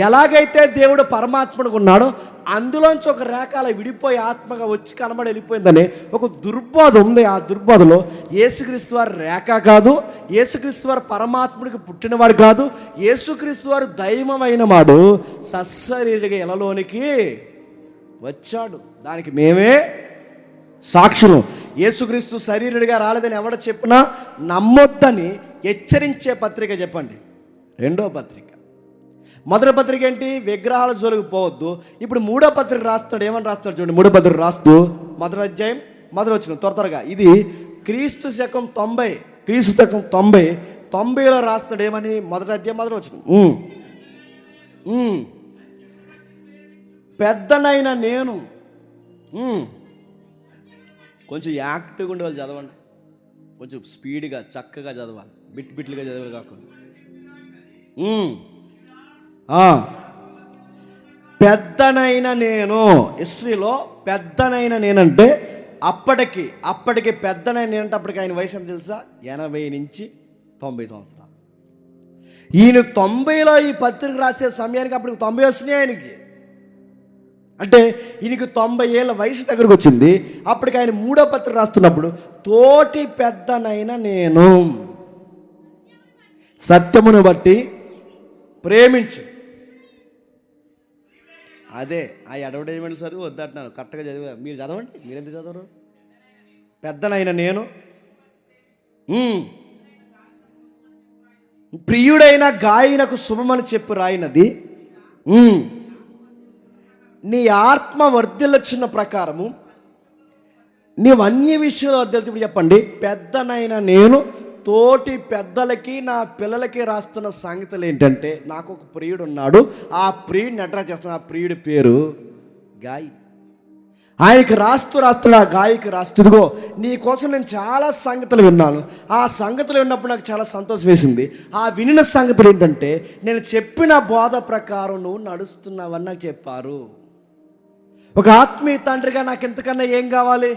ఎలాగైతే దేవుడు పరమాత్ముడిగా ఉన్నాడో అందులోంచి ఒక రేఖ అలా విడిపోయి ఆత్మగా వచ్చి కనబడి వెళ్ళిపోయిందని ఒక దుర్బోధ ఉంది. ఆ దుర్బోధలో యేసుక్రీస్తు వారు రేఖ కాదు, యేసుక్రీస్తు వారు పరమాత్ముడికి పుట్టినవాడు కాదు, యేసుక్రీస్తు వారు దైవమైన వాడు సశరీరిగా ఇలలోనికి వచ్చాడు, దానికి మేమే సాక్షులు. యేసుక్రీస్తు శరీరుడిగా రాలేదని ఎవడ చెప్పినా నమ్మొద్దని హెచ్చరించే పత్రిక చెప్పండి. రెండో పత్రిక. మొదటి పత్రిక ఏంటి? విగ్రహాల జోలికి పోవద్దు. ఇప్పుడు మూడో పత్రిక రాస్తున్నాడు. ఏమని రాస్తున్నాడు చూడండి. మూడో పత్రిక రాస్తూ మొదటి అధ్యాయం మొదటి వచనం త్వరగా. ఇది క్రీస్తు శకం 90, క్రీస్తు శకం 90లో రాస్తున్నాడు. ఏమని? మొదటి అధ్యాయం మొదటి వచనం. పెద్దనైన నేను. కొంచెం యాక్టివ్గా ఉండే వాళ్ళు చదవండి, కొంచెం స్పీడ్గా చక్కగా చదవాలి, బిట్లుగా చదవాలి కాకుండా. పెద్దనైన నేను. హిస్టరీలో పెద్దనైన నేనంటే అప్పటికి పెద్దనైన నేనంటే అప్పటికి ఆయన వయసు ఎంత తెలుసా? 80 నుంచి 90 సంవత్సరాలు. ఈయన 90లో ఈ పత్రిక రాసే సమయానికి అప్పటికి 90 వచ్చినాయి ఆయనకి. అంటే ఈయనకి 90 ఏళ్ళ వయసు దగ్గరకు వచ్చింది. అప్పటికి ఆయన మూడో పత్రిక రాస్తున్నప్పుడు తోటి పెద్దనైన నేను సత్యమును బట్టి ప్రేమించు. అదే ఆ అడ్వర్టైజ్మెంట్ చదువు వద్దంటున్నాను, కరెక్ట్గా చదివా. మీరు చదవండి, మీరెంత చదవరు? పెద్దనైన నేను ప్రియుడైన గాయనకు శుభమని చెప్పి రాయినది, నీ ఆత్మ వర్ధిల్లొచ్చిన ప్రకారము నీవు అన్ని విషయాలు వర్ధిల్లు. ఇప్పుడు చెప్పండి. పెద్దనైన నేను తోటి పెద్దలకి నా పిల్లలకి రాస్తున్న సంగతులు ఏంటంటే, నాకు ఒక ప్రియుడు ఉన్నాడు, ఆ ప్రియుడిని అడ్రస్ చేస్తున్నా. ఆ ప్రియుడి పేరు గాయి. ఆయనకి రాస్తున్నా ఆ గాయకి రాస్తుదిగో నీ కోసం నేను చాలా సంగతులు విన్నాను. ఆ సంగతులు విన్నప్పుడు నాకు చాలా సంతోషం వేసింది. ఆ వినిన సంగతులు ఏంటంటే, నేను చెప్పిన బోధ ప్రకారం నువ్వు నడుస్తున్నావని నాకు చెప్పారు. ఒక ఆత్మీయ తండ్రిగా నాకు ఎంతకన్నా ఏం కావాలి?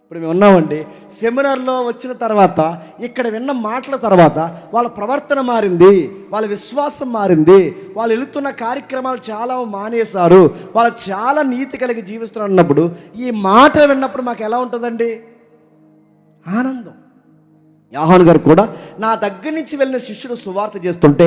ఇప్పుడు మేము ఉన్నామండి, సెమినార్లో వచ్చిన తర్వాత ఇక్కడ విన్న మాటల తర్వాత వాళ్ళ ప్రవర్తన మారింది, వాళ్ళ విశ్వాసం మారింది, వాళ్ళు వెళుతున్న కార్యక్రమాలు చాలా మానేశారు, వాళ్ళు చాలా నీతి కలిగి జీవిస్తున్నారు అన్నప్పుడు ఈ మాటలు విన్నప్పుడు మాకు ఎలా ఉంటుందండి? ఆనందం. యోహాను గారు కూడా నా దగ్గర నుంచి వెళ్ళిన శిష్యుడు సువార్త చేస్తుంటే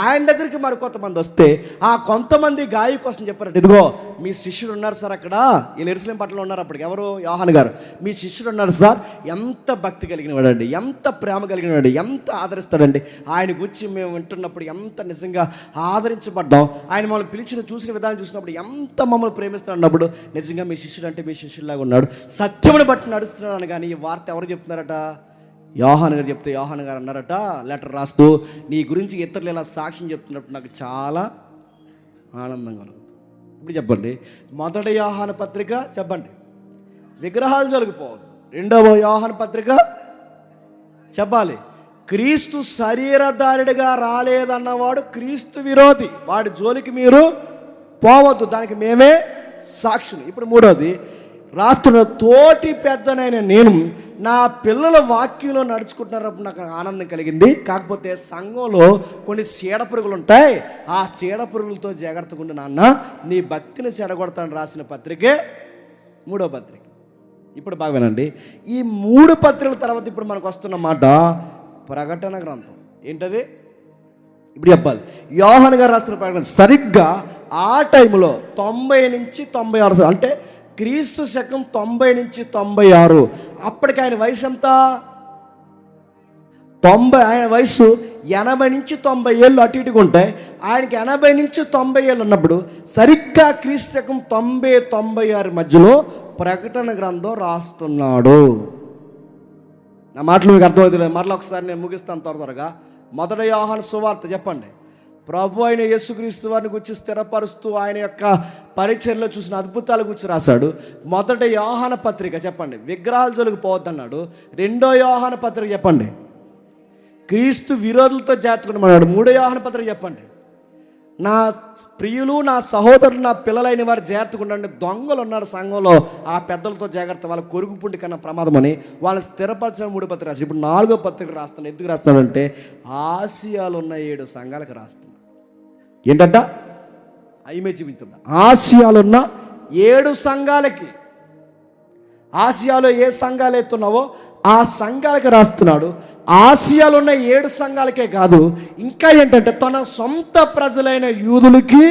ఆయన దగ్గరికి మరి కొంతమంది వస్తే ఆ కొంతమంది గాయ కోసం చెప్పారట, ఇదిగో మీ శిష్యుడు ఉన్నారు సార్ అక్కడ, వీళ్ళు ఎరుసలేం పట్టణంలో ఉన్నారు. అప్పటికి ఎవరు? యోహాను గారు. మీ శిష్యుడు ఉన్నారు సార్, ఎంత భక్తి కలిగిన వాడండి, ఎంత ప్రేమ కలిగిన వాడు, ఎంత ఆదరిస్తాడండి. ఆయన గురించి మేము వింటున్నప్పుడు ఎంత నిజంగా ఆదరించబడ్డాం, ఆయన మమ్మల్ని పిలిచిన చూసిన విధానం చూసినప్పుడు ఎంత మమ్మల్ని ప్రేమిస్తాడన్నప్పుడు నిజంగా మీ శిష్యుడు అంటే మీ శిష్యుడిలాగా ఉన్నాడు, సత్యమును బట్టి నడుస్తున్నాడు అని. కానీ ఈ వార్త ఎవరు చెప్తున్నారట? యోహాను గారు చెప్తే యోహాను గారు అన్నారట లెటర్ రాస్తూ, నీ గురించి ఇతరులు ఇలా సాక్ష్యం చెప్తున్నప్పుడు నాకు చాలా ఆనందం కలుగుతుంది. ఇప్పుడు చెప్పండి. మొదటి యోహాను పత్రిక చెప్పండి, విగ్రహాలు జోలికిపోవద్దు. రెండవ యోహాను పత్రిక చెప్పాలి, క్రీస్తు శరీరధారుడిగా రాలేదన్నవాడు క్రీస్తు విరోధి. వాడి జోలికి మీరు పోవద్దు, దానికి మేమే సాక్షులు. ఇప్పుడు మూడోది రాస్తున్న, తోటి పెద్దనైన నేను నా పిల్లల వాక్యంలో నడుచుకుంటున్నప్పుడు నాకు ఆనందం కలిగింది. కాకపోతే సంఘంలో కొన్ని చీడపురుగులు ఉంటాయి, ఆ చీడపురుగులతో జాగ్రత్తగా ఉండు నాన్న, నీ భక్తిని చెడగొడతాను రాసిన పత్రికే మూడో పత్రిక. ఇప్పుడు బాగా వినండి, ఈ 3 పత్రికల తర్వాత ఇప్పుడు మనకు వస్తున్న మాట ప్రకటన గ్రంథం. ఏంటది ఇప్పుడు చెప్పాలి. యోహాను గారు రాస్తున్న ప్రకటన సరిగ్గా ఆ టైంలో 90 నుంచి 96, అంటే క్రీస్తు శకం 90 నుంచి 96. అప్పటికి ఆయన వయసు ఎంత? 90. ఆయన వయసు 80 నుంచి 90 ఏళ్ళు అటు ఇటుగా ఉంటాయి. ఆయనకి 80 నుంచి 90 ఏళ్ళు ఉన్నప్పుడు సరిగ్గా క్రీస్తు శకం 90, 96 మధ్యలో ప్రకటన గ్రంథం రాస్తున్నాడు. నా మాటలు మీకు అర్థమవుతుంది. మరలా ఒకసారి నేను ముగిస్తాను త్వరగా. మొదటి యోహాను సువార్త చెప్పండి. ప్రభు అయిన యేసుక్రీస్తు వారిని గురించి స్థిరపరుస్తూ ఆయన యొక్క పరిచర్యలో చూసిన అద్భుతాల గురించి రాశాడు. మొదటి యోహాను పత్రిక చెప్పండి, విగ్రహాల జోలికి పోవద్దన్నాడు. రెండో యోహాను పత్రిక చెప్పండి, క్రీస్తు విరోధులతో జాగ్రత్తమన్నాడు. మూడో యోహాను పత్రిక చెప్పండి, నా ప్రియులు, నా సహోదరులు, నా పిల్లలైన వారు జాగ్రత్తగా ఉండండి. దొంగలు ఉన్నారు సంఘంలో, ఆ పెద్దలతో జాగ్రత్త, వాళ్ళ కొరుకు పుండి కన్నా ప్రమాదం అని వాళ్ళని స్థిరపరచిన 3 పత్రిక రాసి ఇప్పుడు 4వ పత్రిక రాస్తున్నాను. ఎందుకు రాస్తున్నాడంటే ఆసియాలో ఉన్న 7 సంఘాలకు రాస్తున్నాడు. ఏంటంట? అయిమే చూపించుందా? ఆసియాలో ఉన్న 7 సంఘాలకి, ఆసియాలో ఏ సంఘాలు ఎత్తున్నావో ఆ సంఘాలకి రాస్తున్నాడు. ఆసియాలో ఉన్న 7 సంఘాలకే కాదు, ఇంకా ఏంటంటే తన సొంత ప్రజలైన యూదులకి,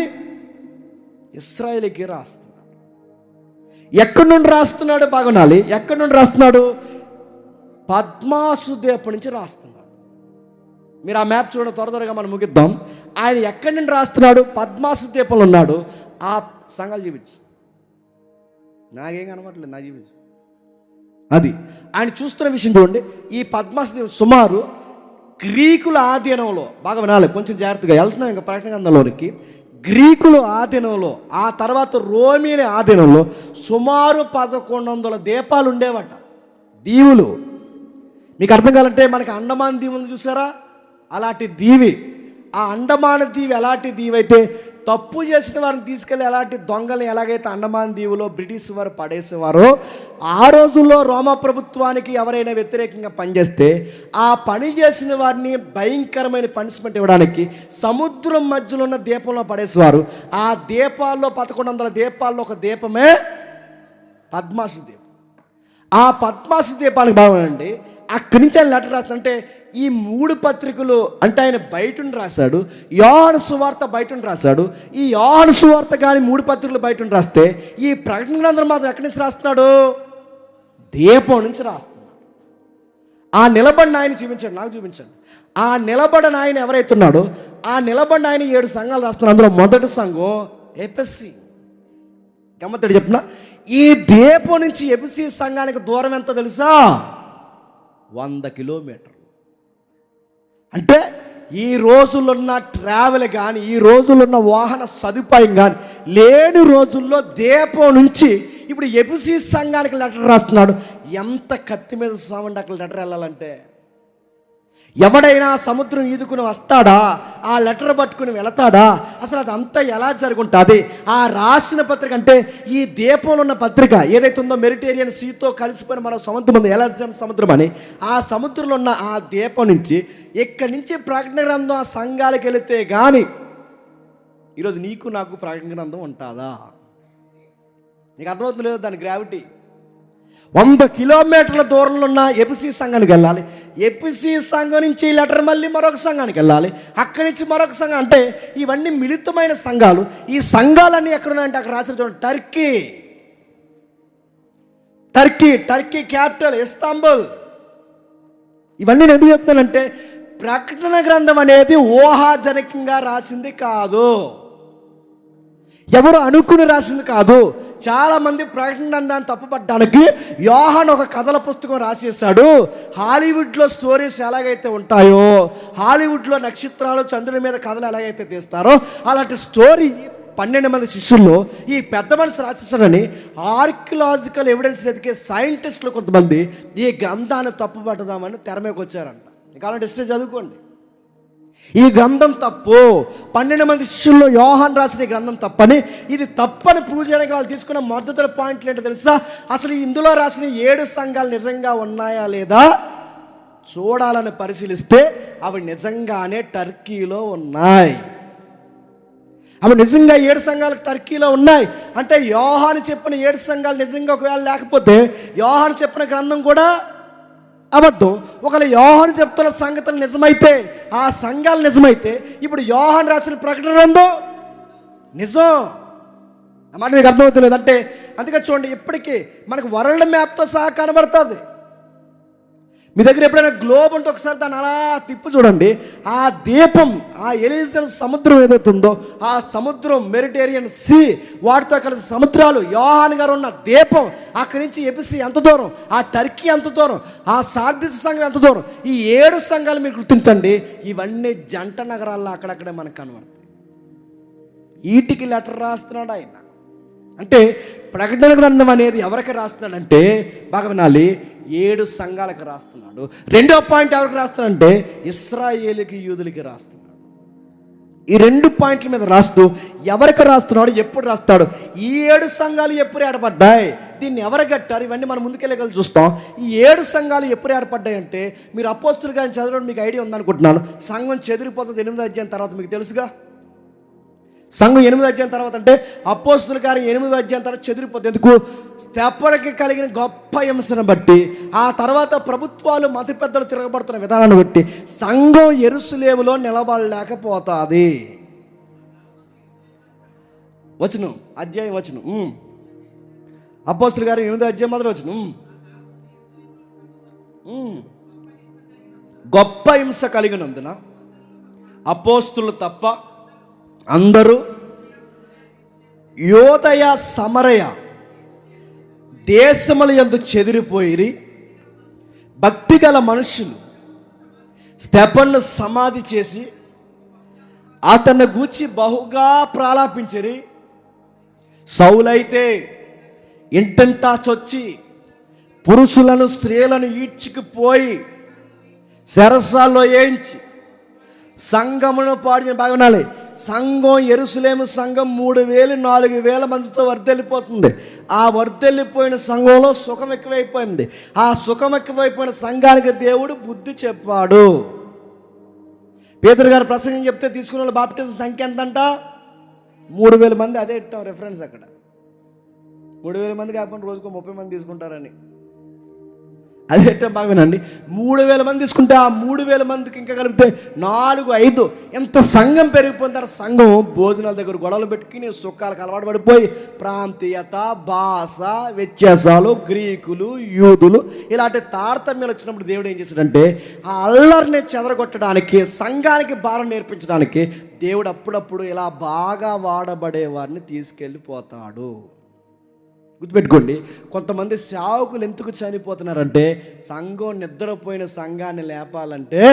ఇశ్రాయేలుకి రాస్తున్నాడు. ఎక్కడి నుండి రాస్తున్నాడు? బాగునాలి. ఎక్కడి నుండి రాస్తున్నాడు? పద్మాసు ద్వీపం నుంచి రాస్తున్నాడు. మీరు ఆ మ్యాప్ చూడండి, త్వరగా మనం ముగిద్దాం. ఆయన ఎక్కడి నుండి రాస్తున్నాడు? పద్మాసు ద్వీపంలో ఉన్నాడు. ఆ సంఘాలు చూపించు, నాకేం కనబడలేదు, నాకు చూపించు. అది ఆయన చూస్తున్న విషయం చూడండి. ఈ పద్మాసు ద్వీపం సుమారు గ్రీకుల ఆధీనంలో, బాగా వినాలి, కొంచెం జాగ్రత్తగా వెళ్తున్నాం ఇంకా ప్రకటన గ్రంథంలోనికి. గ్రీకుల ఆధీనంలో, ఆ తర్వాత రోమీల ఆధీనంలో సుమారు 1100 ద్వీపాలు ఉండేవట, దీవులు. మీకు అర్థం కావాలంటే మనకి అండమాన్ దీవి ఉంది చూసారా, అలాంటి దీవి. ఆ అండమాన్ దీవి ఎలాంటి దీవి అయితే తప్పు చేసిన వారిని తీసుకెళ్ళి ఎలాంటి దొంగల్ని ఎలాగైతే అండమాన్ దీవులో బ్రిటిష్ వారు పడేసేవారో, ఆ రోజుల్లో రోమా ప్రభుత్వానికి ఎవరైనా వ్యతిరేకంగా పనిచేస్తే ఆ పని చేసిన వారిని భయంకరమైన పనిష్మెంట్ ఇవ్వడానికి సముద్రం మధ్యలో ఉన్న దీపంలో పడేసేవారు. ఆ దీపాల్లో 1100 దీపాల్లో ఒక దీపమే పద్మాసు దీపం. ఆ పద్మాసు దీపానికి బాగుండండి. అక్కడి నుంచి ఆయన లెటర్ రాస్తాడంటే ఈ 3 పత్రికలు అంటే ఆయన బయట రాశాడు. యోహాను సువార్త బయట రాశాడు. ఈ యోహాను సువార్త కానీ 3 పత్రికలు బయట రాస్తే ఈ ప్రకటన గ్రంథం మాత్రం ఎక్కడి నుంచి రాస్తున్నాడు? దీపం నుంచి రాస్తున్నాడు. ఆ నిలబడిన ఆయన చూపించాడు, నాకు చూపించాడు. ఆ నిలబడిన ఆయన ఎవరైతున్నాడో ఆ నిలబడిన ఆయన 7 సంఘాలు రాస్తున్నాడు. అందులో మొదటి సంఘం ఎఫెసీ. గమ్మత్తడి చెప్తున్నా, ఈ దీపం నుంచి ఎఫెసీ సంఘానికి దూరం ఎంత తెలుసా? 100 కిలోమీటర్లు. అంటే ఈ రోజులున్న ట్రావెల్ కానీ, ఈ రోజులున్న వాహన సదుపాయం కానీ లేని రోజుల్లో దీపం నుంచి ఇప్పుడు ఎఫెసీ సంఘానికి లెటర్ రాస్తున్నాడు. ఎంత కత్తి మీద సామండి అక్కడ లెటర్ వెళ్ళాలంటే. ఎవడైనా సముద్రం ఈదుకుని వస్తాడా? ఆ లెటర్ పట్టుకుని వెళతాడా? అసలు అదంతా ఎలా జరుగుంటుంది? ఆ రాసిన పత్రిక అంటే ఈ దీపంలో ఉన్న పత్రిక ఏదైతే ఉందో మెడిటేరియన్ సీతో కలిసిపోయిన మరో సముద్రం ఉంది, ఎలాజం సముద్రం అని. ఆ సముద్రంలో ఉన్న ఆ దీపం నుంచి ఇక్కడి నుంచి ప్రకటన గ్రంథం ఆ సంఘాలకు వెళితే కానీ ఈరోజు నీకు నాకు ప్రకటన గ్రంథం ఉంటుందా? నీకు అర్థమవుతుంది లేదు దాని గ్రావిటీ. 100 కిలోమీటర్ల దూరంలో ఉన్న ఎఫెసీ సంఘానికి వెళ్ళాలి. ఎఫెసీ సంఘం నుంచి లెటర్ మళ్ళీ మరొక సంఘానికి వెళ్ళాలి. అక్కడి నుంచి మరొక సంఘం. అంటే ఇవన్నీ మిళితమైన సంఘాలు. ఈ సంఘాలన్నీ ఎక్కడున్నాయంటే అక్కడ రాసిన చూడండి, టర్కీ క్యాపిటల్ ఇస్తాంబుల్. ఇవన్నీ నేను ఎందుకు చెప్తున్నానంటే ప్రకటన గ్రంథం అనేది ఊహాజనకంగా రాసింది కాదు, ఎవరు అనుకుని రాసింది కాదు. చాలామంది ప్రకటన గ్రంథాన్ని తప్పుపట్టడానికి యోహాను ఒక కథల పుస్తకం రాసేసాడు. హాలీవుడ్లో స్టోరీస్ ఎలాగైతే ఉంటాయో, హాలీవుడ్లో నక్షత్రాలు చంద్రుని మీద కథలు ఎలాగైతే తీస్తారో అలాంటి స్టోరీ 12 మంది శిష్యుల్లో ఈ పెద్ద మనిషి రాసేసాడని ఆర్కియలాజికల్ ఎవిడెన్స్ ఎదికే సైంటిస్టులు కొంతమంది ఈ గ్రంథాన్ని తప్పుపట్టదామని తెర మీదకి వచ్చారంట. కావాలంటే హిస్టరీ చదువుకోండి. ఈ గ్రంథం తప్పు, 12 మంది శిష్యుల్లో యోహాన్ రాసిన ఈ గ్రంథం తప్పని, ఇది తప్పని ప్రూవ్ చేయడానికి వాళ్ళు తీసుకున్న మొదటి పాయింట్లు ఏంటో తెలుసా? అసలు ఇందులో రాసిన 7 సంఘాలు నిజంగా ఉన్నాయా లేదా చూడాలని పరిశీలిస్తే అవి నిజంగానే టర్కీలో ఉన్నాయి. అవి నిజంగా 7 సంఘాలు టర్కీలో ఉన్నాయి. అంటే యోహాను చెప్పిన 7 సంఘాలు నిజంగా ఒకవేళ లేకపోతే యోహాను చెప్పిన గ్రంథం కూడా అబద్ధం. ఒకవేళ యోహాను చెప్తున్న సంగతులు నిజమైతే, ఆ సంఘాలు నిజమైతే, ఇప్పుడు యోహాను రాసిన ప్రకటన గ్రంథం నిజం అన్నమాట. మీకు అర్థమవుతుంది అంటే అందుకే చూడండి, ఇప్పటికీ మనకు వరల్డ్ మ్యాప్తో సహా కనబడుతుంది. మీ దగ్గర ఎప్పుడైనా గ్లోబ్ ఉంటే ఒకసారి దాన్ని అలా తిప్పి చూడండి. ఆ దీపం, ఆ ఎలిజబెత్ సముద్రం ఏదైతే ఉందో, ఆ సముద్రం మెడిటేరియన్ సీ, వాటితో కలిసి సముద్రాలు, యోహాను గారు ఉన్న దీపం, అక్కడి నుంచి ఎపిసి ఎంత దూరం, ఆ టర్కీ ఎంత దూరం, ఆ సార్దిస్ సంఘం ఎంత దూరం, ఈ 7 సంఘాలు మీరు గుర్తించండి. ఇవన్నీ జంట నగరాల్లో అక్కడక్కడే మనకు కనబడతాయి. వీటికి లెటర్ రాస్తున్నాడు ఆయన. అంటే ప్రకటన గ్రంథం అనేది ఎవరికి రాస్తున్నాడంటే, బాగా వినాలి, 7 సంఘాలకు రాస్తున్నాడు. రెండో పాయింట్ ఎవరికి రాస్తున్నాడంటే ఇశ్రాయేలుకి, యూదులకి రాస్తున్నాడు. ఈ 2 పాయింట్ల మీద రాస్తూ ఎవరికి రాస్తున్నాడు, ఎప్పుడు రాస్తాడు, ఈ 7 సంఘాలు ఎప్పుడు ఏర్పడ్డాయి, దీన్ని ఎవరు కట్టారు, ఇవన్నీ మనం ముందుకెళ్ళగలి చూస్తాం. ఈ 7 సంఘాలు ఎప్పుడు ఏర్పడ్డాయి అంటే, మీరు అపోస్తులు కానీ చదవడం మీకు ఐడియా ఉందనుకుంటున్నాను. సంఘం చెదిరిపోతుంది 8వ అధ్యాయం తర్వాత, మీకు తెలుసుగా. సంఘం 8వ అధ్యాయం తర్వాత అంటే అపోస్తుల కార్యం 8వ అధ్యాయం తర్వాత చెదిరిపోతుంది. ఎందుకు? స్తెఫనుకి కలిగిన గొప్ప హింసను బట్టి, ఆ తర్వాత ప్రభుత్వాలు మత పెద్దలు తిరగబడుతున్న విధానాన్ని బట్టి సంఘం యెరూషలేములో నిలబడలేకపోతుంది. వచనం అధ్యాయం వచనం, అపోస్తుల కార్యం 8వ అధ్యాయం మొదలు వచనం. గొప్ప హింస కలిగినందున అపోస్తులు తప్ప అందరూ యోదయ సమరయ దేశముల యందు చెదిరిపోయి, భక్తి గల మనుషులు స్తెఫనును సమాధి చేసి అతన్ని గూర్చి బహుగా ప్రాలాపించిరి. సౌలైతే ఇంటంటా చొచ్చి పురుషులను స్త్రీలను ఈడ్చుకుపోయి చెరసాల్లో వేయించి సంఘమును పాడిన. బాగా వినాలి, సంఘం యెరూషలేము సంఘం 3,000-4,000 మందితో వర్ధెల్లిపోతుంది. ఆ వర్ధెల్లిపోయిన సంఘంలో సుఖం ఎక్కువైపోయింది. ఆ సుఖం ఎక్కువైపోయిన సంఘానికి దేవుడు బుద్ధి చెప్పాడు. పేతురు గారు ప్రసంగం చెప్తే తీసుకున్న వాళ్ళ బాప్టిజం సంఖ్య ఎంతంట? 3,000 మంది. అదే ఇట్టాం రెఫరెన్స్ అక్కడ. 3,000 మంది కాకుండా రోజుకు 30 మంది తీసుకుంటారని. అదే బాగా వినండి, 3,000 మంది తీసుకుంటే ఆ 3,000 మందికి ఇంకా కలిపితే 4-5 ఎంత సంఘం పెరిగిపోతారు. సంఘం భోజనాల దగ్గర గొడవలు పెట్టుకుని సుఖాలకు అలవాటు పడిపోయి ప్రాంతీయత, భాష వ్యత్యాసాలు, గ్రీకులు, యూదులు ఇలాంటి తారతమ్యాలు వచ్చినప్పుడు దేవుడు ఏం చేశాడంటే ఆ అల్లరిని చెదరగొట్టడానికి, సంఘానికి భారం నేర్పించడానికి దేవుడు అప్పుడప్పుడు ఇలా బాగా వాడబడే వారిని తీసుకెళ్ళిపోతాడు. గుర్తుపెట్టుకోండి, కొంతమంది సేవకులు ఎందుకు చనిపోతున్నారంటే సంఘం నిద్రపోయిన సంఘాన్ని లేపాలంటే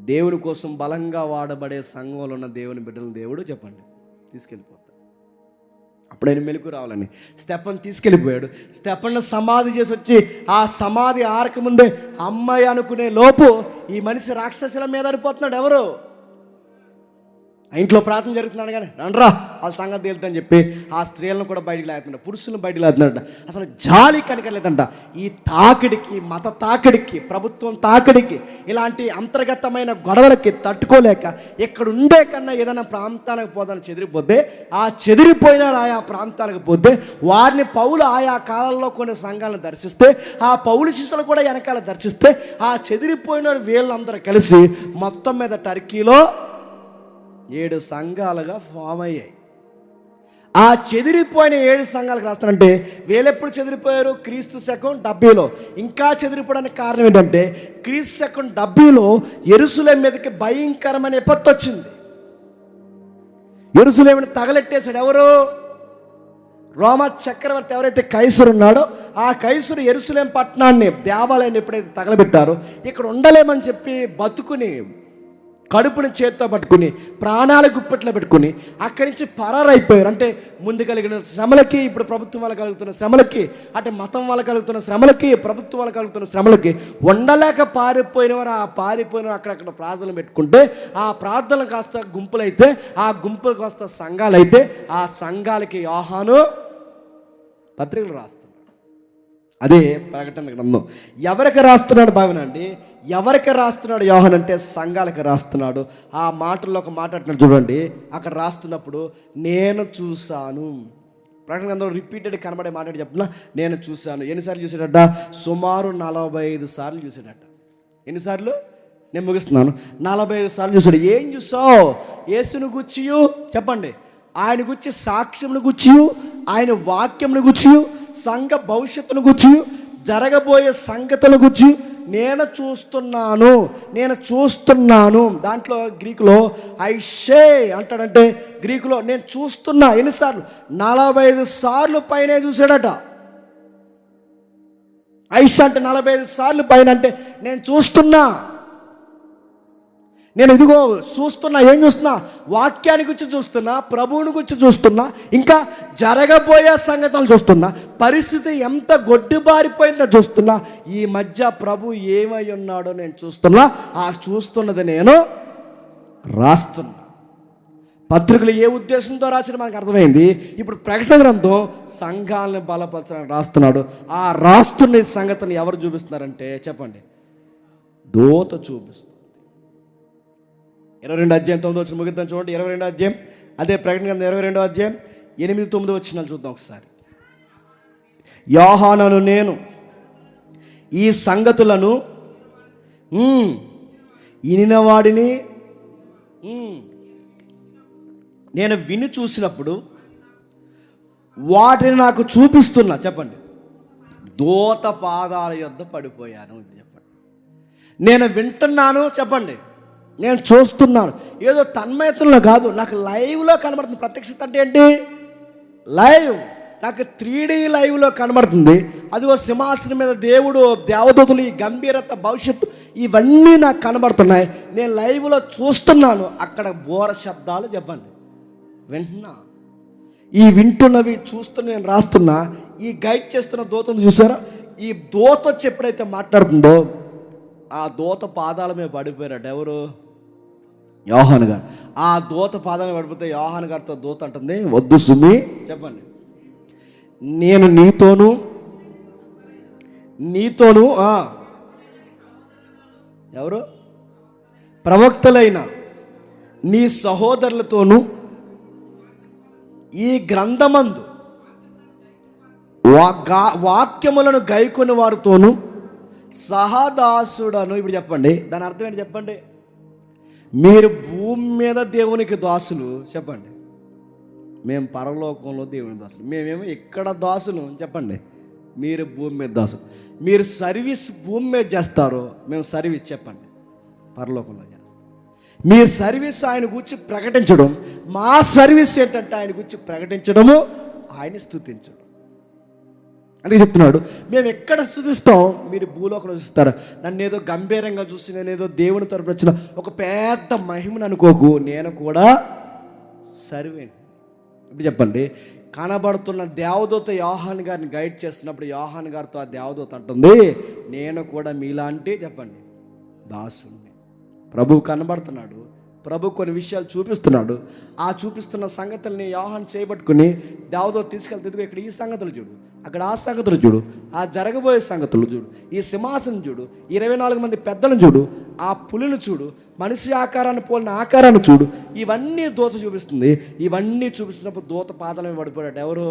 దేవుని కోసం బలంగా వాడబడే సంఘంలో ఉన్న దేవుని బిడ్డలను దేవుడు చెప్పండి తీసుకెళ్ళిపోతాడు. అప్పుడైనా మెలకు రావాలని స్తెఫను తీసుకెళ్ళిపోయాడు. స్తెఫను సమాధి చేసి వచ్చి ఆ సమాధి ఆరకముందే అమ్మాయి అనుకునే లోపు ఈ మనిషి రాక్షసుల మీద అడిపోతున్నాడు. ఎవరు? ఇంట్లో ప్రార్థన జరుగుతున్నాడు కానీ రండ్రా వాళ్ళ సంగతి తేలుతుందని చెప్పి ఆ స్త్రీలను కూడా బయటికి లేకుండా, పురుషులను బయటికి లేతున్నాడంట. అసలు జాలి కనికలేదంట. ఈ తాకిడికి, మత తాకిడికి, ప్రభుత్వం తాకిడికి, ఇలాంటి అంతర్గతమైన గొడవలకి తట్టుకోలేక ఇక్కడ ఉండే కన్నా ఏదైనా ప్రాంతానికి పోదని చెదిరిపోతే, ఆ చెదిరిపోయిన ఆయా ప్రాంతాలకు పోతే వారిని పౌలు ఆయా కాలంలో కొన్ని సంఘాలను దర్శిస్తే, ఆ పౌలు శిష్యులు కూడా వెనకాల దర్శిస్తే, ఆ చెదిరిపోయిన వీళ్ళందరూ కలిసి మొత్తం మీద టర్కీలో 7 సంఘాలుగా ఫామ్ అయ్యాయి. ఆ చెదిరిపోయిన 7 సంఘాలకు రాస్తానంటే వీళ్ళెప్పుడు చెదిరిపోయారు? క్రీస్తు శకం 70లో. ఇంకా చెదిరిపోవడానికి కారణం ఏంటంటే క్రీస్తు శకం 70లో యెరూషలేము మీదకి భయంకరమైన విపత్తు వచ్చింది. యెరూషలేముని తగలెట్టేశాడు. ఎవరు? రోమా చక్రవర్తి ఎవరైతే కైసరు ఉన్నాడో ఆ కైసరు యెరూషలేము పట్టణాన్ని, దేవాలయాన్ని ఎప్పుడైతే తగలబెట్టారో ఇక్కడ ఉండలేమని చెప్పి బతుకుని కడుపుని చేత్తో పట్టుకుని ప్రాణాల గుప్పెట్లో పెట్టుకుని అక్కడి నుంచి పరారైపోయారు. అంటే ముందు కలిగిన శ్రమలకి, ఇప్పుడు ప్రభుత్వం వల్ల కలుగుతున్న శ్రమలకి, అంటే మతం వల్ల కలుగుతున్న శ్రమలకి, ప్రభుత్వం వల్ల కలుగుతున్న శ్రమలకి ఉండలేక పారిపోయిన వారు అక్కడక్కడ ప్రార్థనలు పెట్టుకుంటే, ఆ ప్రార్థనలు కాస్త గుంపులైతే, ఆ గుంపులు కాస్త సంఘాలైతే, ఆ సంఘాలకి యోహాను పత్రికలు రాస్తున్నాడు. అదే ప్రకటన గ్రంథం. ఎవరికి రాస్తున్నాడు భావనండి? ఎవరికి రాస్తున్నాడు యోహాను అంటే సంఘాలకు రాస్తున్నాడు. ఆ మాటల్లో ఒక మాట అంటున్నాడు చూడండి. అక్కడ రాస్తున్నప్పుడు నేను చూశాను. ప్రకటన గ్రంథంలో రిపీటెడ్ కనబడే మాట చెప్తున్నా, నేను చూశాను. ఎన్నిసార్లు చూసాడట? సుమారు 45 సార్లు చూసాడట. ఎన్నిసార్లు? నేను ముగిస్తున్నాను. 45 సార్లు చూసాడు. ఏం చూసావు? యేసును గుచ్చియు, చెప్పండి, ఆయన గుచ్చి సాక్ష్యంను గుచ్చియు, ఆయన వాక్యంను గుచ్చియు, సంఘ భవిష్యత్తును గుచ్చి, జరగబోయే సంగతుల గుచ్చి నేను చూస్తున్నాను. దాంట్లో గ్రీకులో ఐషే అంటాడంటే, గ్రీకులో నేను చూస్తున్నా. ఎన్నిసార్లు? 45 సార్లు పైనే చూశాడట. ఐష అంటే 45 సార్లు పైన, అంటే నేను చూస్తున్నా, నేను ఇదిగో చూస్తున్నా. ఏం చూస్తున్నా? వాక్యాన్ని గురించి చూస్తున్నా, ప్రభువుని గురించి చూస్తున్నా, ఇంకా జరగబోయే సంగతులు చూస్తున్నా, పరిస్థితి ఎంత గొడ్డుబారిపోయిందో చూస్తున్నా, ఈ మధ్య ప్రభు ఏమై ఉన్నాడో నేను చూస్తున్నా. ఆ చూస్తున్నది నేను రాస్తున్నా. పత్రికలు ఏ ఉద్దేశంతో రాసిన మనకు అర్థమైంది. ఇప్పుడు ప్రకటన గ్రంథం సంఘాలను బలపరచడానికి రాస్తున్నాడు. ఆ రాస్తున్న సంగతిని ఎవరు చూపిస్తున్నారంటే, చెప్పండి, దూత చూపిస్తుంది. 22 అధ్యాయం 9 వచ్చిన ముగిద్దాం చూడండి. 22 అధ్యాయం, అదే ప్రకటన గ్రంథం 22 అధ్యాయం 8-9 వచ్చినాలు చూద్దాం ఒకసారి. యోహాను నేను ఈ సంగతులను ఇనినవాడిని నేను విని చూసినప్పుడు వాటిని నాకు చూపిస్తున్నా, చెప్పండి, దూత పాదాల యొద్ద పడిపోయాను. చెప్పండి, నేను వింటున్నాను, చెప్పండి, నేను చూస్తున్నాను. ఏదో తన్మయత్వంలో కాదు, నాకు లైవ్లో కనబడుతుంది. ప్రత్యక్షత అంటే ఏంటి? లైవ్. నాకు 3D లైవ్లో కనబడుతుంది. అదిగో సింహాసనం మీద దేవుడు, దేవదూతలు, ఈ గంభీరత, భవిష్యత్తు, ఇవన్నీ నాకు కనబడుతున్నాయి. నేను లైవ్లో చూస్తున్నాను. అక్కడ బోర శబ్దాలు, చెప్పండి, వింటున్నా. ఈ వింటున్నవి చూస్తున్న నేను రాస్తున్నా. ఈ గైడ్ చేస్తున్న దూతను చూసారా? ఈ దూత వచ్చి ఎప్పుడైతే మాట్లాడుతుందో ఆ దూత పాదాల మీద పడిపోయారట. ఎవరు? యోహాను గారు. ఆ దూత పాదాల మీద పడిపోతే యోహాను గారితో దూత అంటుంది, వద్దు సుమి, చెప్పండి, నేను నీతోను ఎవరు? ప్రవక్తలైన నీ సహోదరులతోనూ ఈ గ్రంథమందు వాక్యములను గైకొని వారితోనూ సహదాసుడను. ఇప్పుడు చెప్పండి, దాని అర్థం ఏంటి చెప్పండి? మీరు భూమి మీద దేవునికి దాసులు, చెప్పండి, మేము పరలోకంలో దేవుని దాసులు. మేమేమో ఇక్కడ దాసులు, చెప్పండి, మీరు భూమి మీద దాసులు. మీరు సర్వీస్ భూమి మీద చేస్తారు, మేము సర్వీస్, చెప్పండి, పరలోకంలో చేస్తాం. మీ సర్వీస్ ఆయన గురించి ప్రకటించడం, మా సర్వీస్ ఏంటంటే ఆయన గురించి ప్రకటించడము, ఆయన స్తుతించడం. అందుకే చెప్తున్నాడు, మేము ఎక్కడ స్తుతిస్తాం, మీరు భూలోకంలో చూస్తారు. నన్ను ఏదో గంభీరంగా చూసి, నేనేదో దేవుని తరపున వచ్చిన ఒక పెద్ద మహిమను అనుకోకు, నేను కూడా సర్వేంట్. ఇప్పుడు చెప్పండి, కనబడుతున్న దేవదూత యోహాను గారిని గైడ్ చేస్తున్నప్పుడు యోహాను గారితో ఆ దేవదూత అంటుంది, నేను కూడా మీలాంటి, చెప్పండి, దాసుని. ప్రభువు కనబడుతున్నాడు, ప్రభు కొన్ని విషయాలు చూపిస్తున్నాడు. ఆ చూపిస్తున్న సంగతుల్ని యోహాను చేయబట్టుకుని దేవదూత తీసుకెళ్తే, ఇక్కడ ఈ సంగతులు చూడు, అక్కడ ఆ సంగతులు చూడు, ఆ జరగబోయే సంగతులు చూడు, ఈ సింహాసనం చూడు, 24 మంది పెద్దలను చూడు, ఆ పులిని చూడు, మనిషి ఆకారాన్ని పోలిన ఆకారాన్ని చూడు, ఇవన్నీ దూత చూపిస్తుంది. ఇవన్నీ చూపిస్తున్నప్పుడు దూత పాదాలమే పడిపోయాడు. ఎవరు?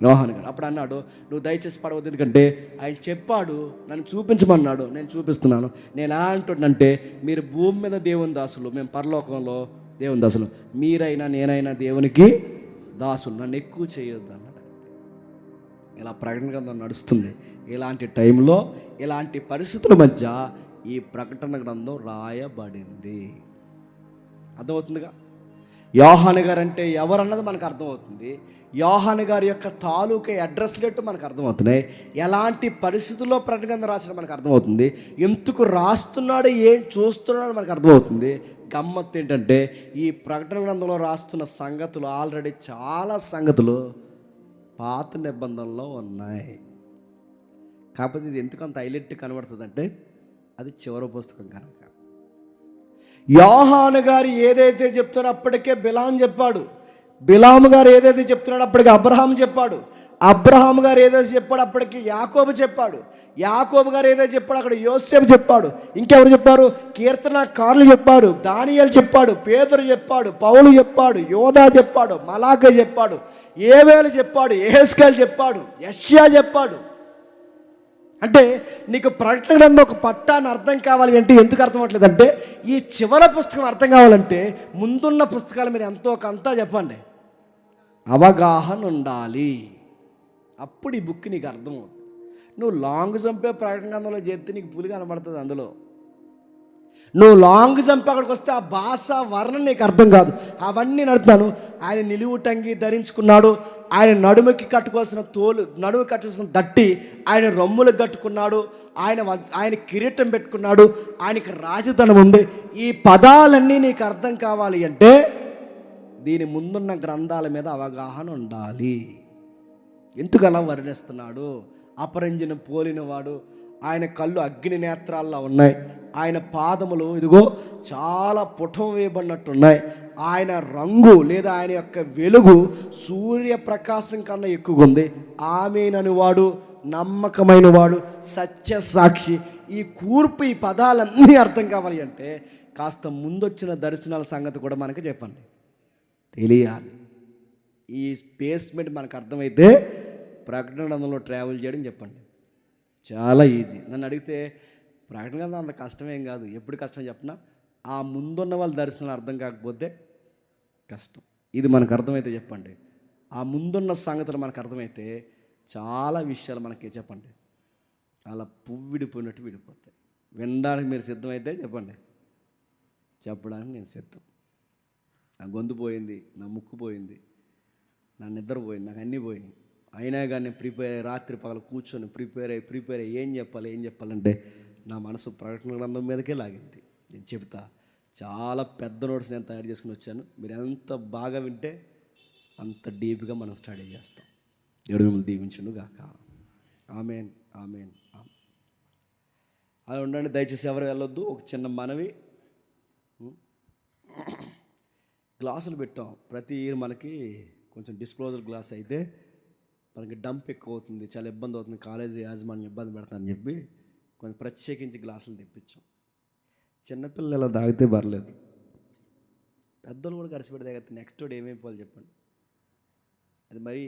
యోహాను గారు. అప్పుడు అన్నాడు, నువ్వు దయచేసి పడవద్దు, ఎందుకంటే ఆయన చెప్పాడు, నన్ను చూపించమన్నాడు, నేను చూపిస్తున్నాను. నేను ఎలా అంటున్నానంటే, మీరు భూమి మీద దేవుని దాసులు, మేము పరలోకంలో దేవుని దాసులు. మీరైనా నేనైనా దేవునికి దాసులు, నన్ను ఎక్కువ చేయొద్దు అన్నాడు. ఇలా ప్రకటన గ్రంథం నడుస్తుంది. ఇలాంటి టైంలో, ఇలాంటి పరిస్థితుల మధ్య ఈ ప్రకటన గ్రంథం రాయబడింది. అర్థమవుతుందిగా? యోహాను గారు అంటే ఎవరన్నది మనకు అర్థమవుతుంది. యోహాను గారి యొక్క తాలూకా అడ్రస్ రేటు మనకు అర్థమవుతున్నాయి. ఎలాంటి పరిస్థితుల్లో ప్రకటన గ్రంథం రాసిన మనకు అర్థమవుతుంది. ఎందుకు రాస్తున్నాడు, ఏం చూస్తున్నాడు మనకు అర్థమవుతుంది. గమ్మత్తు ఏంటంటే ఈ ప్రకటన గ్రంథంలో రాస్తున్న సంగతులు ఆల్రెడీ చాలా సంగతులు పాత నిబంధనలో ఉన్నాయి. కాకపోతే ఇది ఎందుకు అంత హైలైట్ కనబడుతుందంటే అది చివరి పుస్తకం కనుక. యోహాను గారు ఏదైతే చెప్తున్నాడో అప్పటికే బిలాం చెప్పాడు. బిలాము గారు ఏదైతే చెప్తున్నాడో అప్పటికి అబ్రహాం చెప్పాడు. అబ్రహాం గారు ఏదైతే చెప్పాడు అప్పటికి యాకోబు చెప్పాడు. యాకోబు గారు ఏదైతే చెప్పాడు అక్కడ యోసేపు చెప్పాడు. ఇంకెవరు చెప్పారు? కీర్తనకారులు చెప్పాడు, దానియేలు చెప్పాడు, పేతురు చెప్పాడు, పౌలు చెప్పాడు, యోధా చెప్పాడు, మలాక చెప్పాడు, ఏవేలు చెప్పాడు, యెహెజ్కేలు చెప్పాడు, యెషయా చెప్పాడు. అంటే నీకు ప్రకటన గ్రంథం ఒక పట్టాన్ని అర్థం కావాలి అంటే ఎందుకు అర్థం అవ్వట్లేదంటే ఈ చివరి పుస్తకం అర్థం కావాలంటే ముందున్న పుస్తకాల మీద ఎంతో కొంత చెప్పండి అవగాహన ఉండాలి. అప్పుడు ఈ బుక్ నీకు అర్థమవుతుంది. నువ్వు లాంగ్ చంపే ప్రకటన గ్రంథంలో చేస్తే నీకు పులి కనబడుతుంది. అందులో నువ్వు లాంగ్ చంపి అక్కడికి వస్తే ఆ భాష వర్ణన నీకు అర్థం కాదు. అవన్నీ నడుతున్నాను. ఆయన నిలువుటంగి ధరించుకున్నాడు. ఆయన నడుముకి కట్టుకోవాల్సిన నడుము కట్టుకోవాల్సిన దట్టి ఆయన రొమ్ములకు కట్టుకున్నాడు. ఆయన కిరీటం పెట్టుకున్నాడు. ఆయనకి రాజధనం ఉంది. ఈ పదాలన్నీ నీకు అర్థం కావాలి అంటే దీని ముందున్న గ్రంథాల మీద అవగాహన ఉండాలి. ఎందుకు అలా వర్ణిస్తున్నాడు? అపరంజిని పోలినవాడు, ఆయన కళ్ళు అగ్ని నేత్రాల్లో ఉన్నాయి, ఆయన పాదములు ఇదిగో చాలా పుటం వేయబడినట్టున్నాయి, ఆయన రంగు లేదా ఆయన యొక్క వెలుగు సూర్యప్రకాశం కన్నా ఎక్కువగా ఉంది, ఆమేనని వాడు, నమ్మకమైన వాడు, సత్య సాక్షి. ఈ కూర్పు, ఈ పదాలన్నీ అర్థం కావాలి అంటే కాస్త ముందొచ్చిన దర్శనాల సంగతి కూడా మనకు చెప్పండి, తెలియాలి. ఈ బేస్మెంట్ మనకు అర్థమైతే ప్రకటన గ్రంథంలో ట్రావెల్ చేయడం చెప్పండి చాలా ఈజీ. నన్ను అడిగితే ప్రకటన గ్రంథం అంత కష్టమేం కాదు. ఎప్పుడు కష్టం చెప్పినా ఆ ముందున్న వాళ్ళ దర్శనం అర్థం కాకపోతే కష్టం. ఇది మనకు అర్థమైతే చెప్పండి. ఆ ముందున్న సంగతులు మనకు అర్థమైతే చాలా విషయాలు మనకి చెప్పండి అలా పువ్వు విడిపోయినట్టు విడిపోతాయి. వినడానికి మీరు సిద్ధమైతే చెప్పండి, చెప్పడానికి నేను సిద్ధం. నా గొంతు పోయింది, నా ముక్కు పోయింది, నా నిద్ర పోయింది, నాకు అన్నీ పోయినాయి. అయినా కానీ నేను ప్రిపేర్ అయ్యి రాత్రి పగలు కూర్చొని ప్రిపేర్ అయ్యి ఏం చెప్పాలంటే నా మనసు ప్రకటన గ్రంథం మీదకే లాగింది. నేను చెప్తా, చాలా పెద్ద నోట్స్ నేను తయారు చేసుకుని వచ్చాను. మీరు ఎంత బాగా వింటే అంత డీప్గా మనం స్టడీ చేస్తాం. దేవుడు మిమ్మల్ని దీవించును గాక. ఆమేన్, ఆమేన్, ఆమేన్. అలా ఉండండి. దయచేసి ఎవరు వెళ్ళొద్దు. ఒక చిన్న మనవి, గ్లాసులు పెట్టాం. ప్రతి ఇయర్ మనకి కొంచెం డిస్పోజల్ గ్లాస్ అయితే మనకి డంప్ ఎక్కువ అవుతుంది, చాలా ఇబ్బంది అవుతుంది, కాలేజీ యాజమాన్యం ఇబ్బంది పెడతానని చెప్పి కొంచెం ప్రత్యేకించి గ్లాసులు తెప్పించాం. చిన్నపిల్లలు ఇలా తాగితే పర్లేదు, పెద్దలు కూడా కలిసి పెడితే తాగితే నెక్స్ట్ డోడ్ ఏమైపోవాలి చెప్పండి. అది మరీ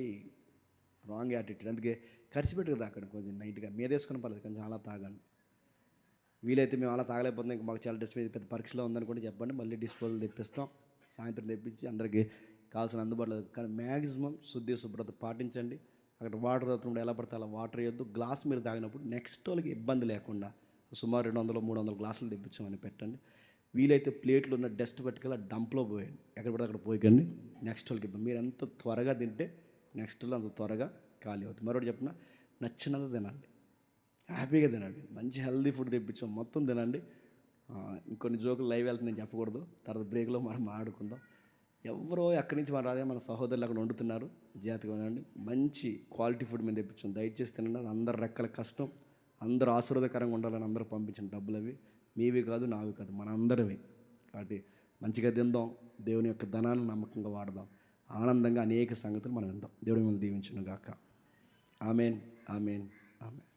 రాంగ్ యాటిట్యూడ్. అందుకే ఖర్చు పెట్టుకు తాకండి, కొంచెం నైట్గా మీద వేసుకుని పర్లేదు, కొంచెం అలా తాగండి. వీలైతే మేము అలా తాగలేకపోతున్నాం, ఇంకా మాకు చాలా డిస్ప్లే పెద్ద పరీక్షలో ఉందనుకుంటే చెప్పండి, మళ్ళీ డిస్పోజల్ తెప్పిస్తాం. సాయంత్రం తెప్పించి అందరికీ కావాల్సిన అందుబాటులో. కానీ మ్యాక్సిమం శుద్ధి శుభ్రత పాటించండి. అక్కడ వాటర్ అవుతుండే ఎలా పడితే అలా వాటర్ వేయొద్దు. గ్లాస్ మీరు తాగినప్పుడు నెక్స్ట్ వాళ్ళకి ఇబ్బంది లేకుండా సుమారు 200-300 గ్లాసులు తెప్పించామని పెట్టండి. వీలైతే ప్లేట్లు ఉన్న డస్ట్ పట్టుకెళ్ళి డంప్లో పోయండి. ఎక్కడ పడితే అక్కడ పోయకండి. నెక్స్ట్ వాళ్ళకి ఇబ్బంది. మీరు ఎంత త్వరగా తింటే నెక్స్ట్ వాళ్ళు అంత త్వరగా ఖాళీ అవుతుంది. మరొకటి చెప్పిన, నచ్చినంత తినండి, హ్యాపీగా తినండి. మంచి హెల్దీ ఫుడ్ తెప్పించాం, మొత్తం తినండి. ఇంకొన్ని జోకులు లైవ్ వెళ్తుంది నేను చెప్పకూడదు, తర్వాత బ్రేక్లో మనం ఆడుకుందాం. ఎవరో ఎక్కడి నుంచి మన రాదే మన సహోదరులు అక్కడ వండుతున్నారు, జాగ్రత్తగా ఉండండి. మంచి క్వాలిటీ ఫుడ్ మేము తెప్పించాం, దయచేసి తినండి. అందరు రెక్కల కష్టం, అందరూ ఆశీర్వాదకరంగా ఉండాలని అందరూ పంపించిన డబ్బులు అవి, మీవి కాదు నావి కాదు, మన అందరివి. కాబట్టి మంచిగా తిందాం, దేవుని యొక్క ధనాన్ని నమ్మకంగా వాడదాం, ఆనందంగా అనేక సంగతులు మనం విందాం. దేవుడు మిమ్మల్ని దీవించును గాక. ఆమేన్, ఆమేన్, ఆమేన్.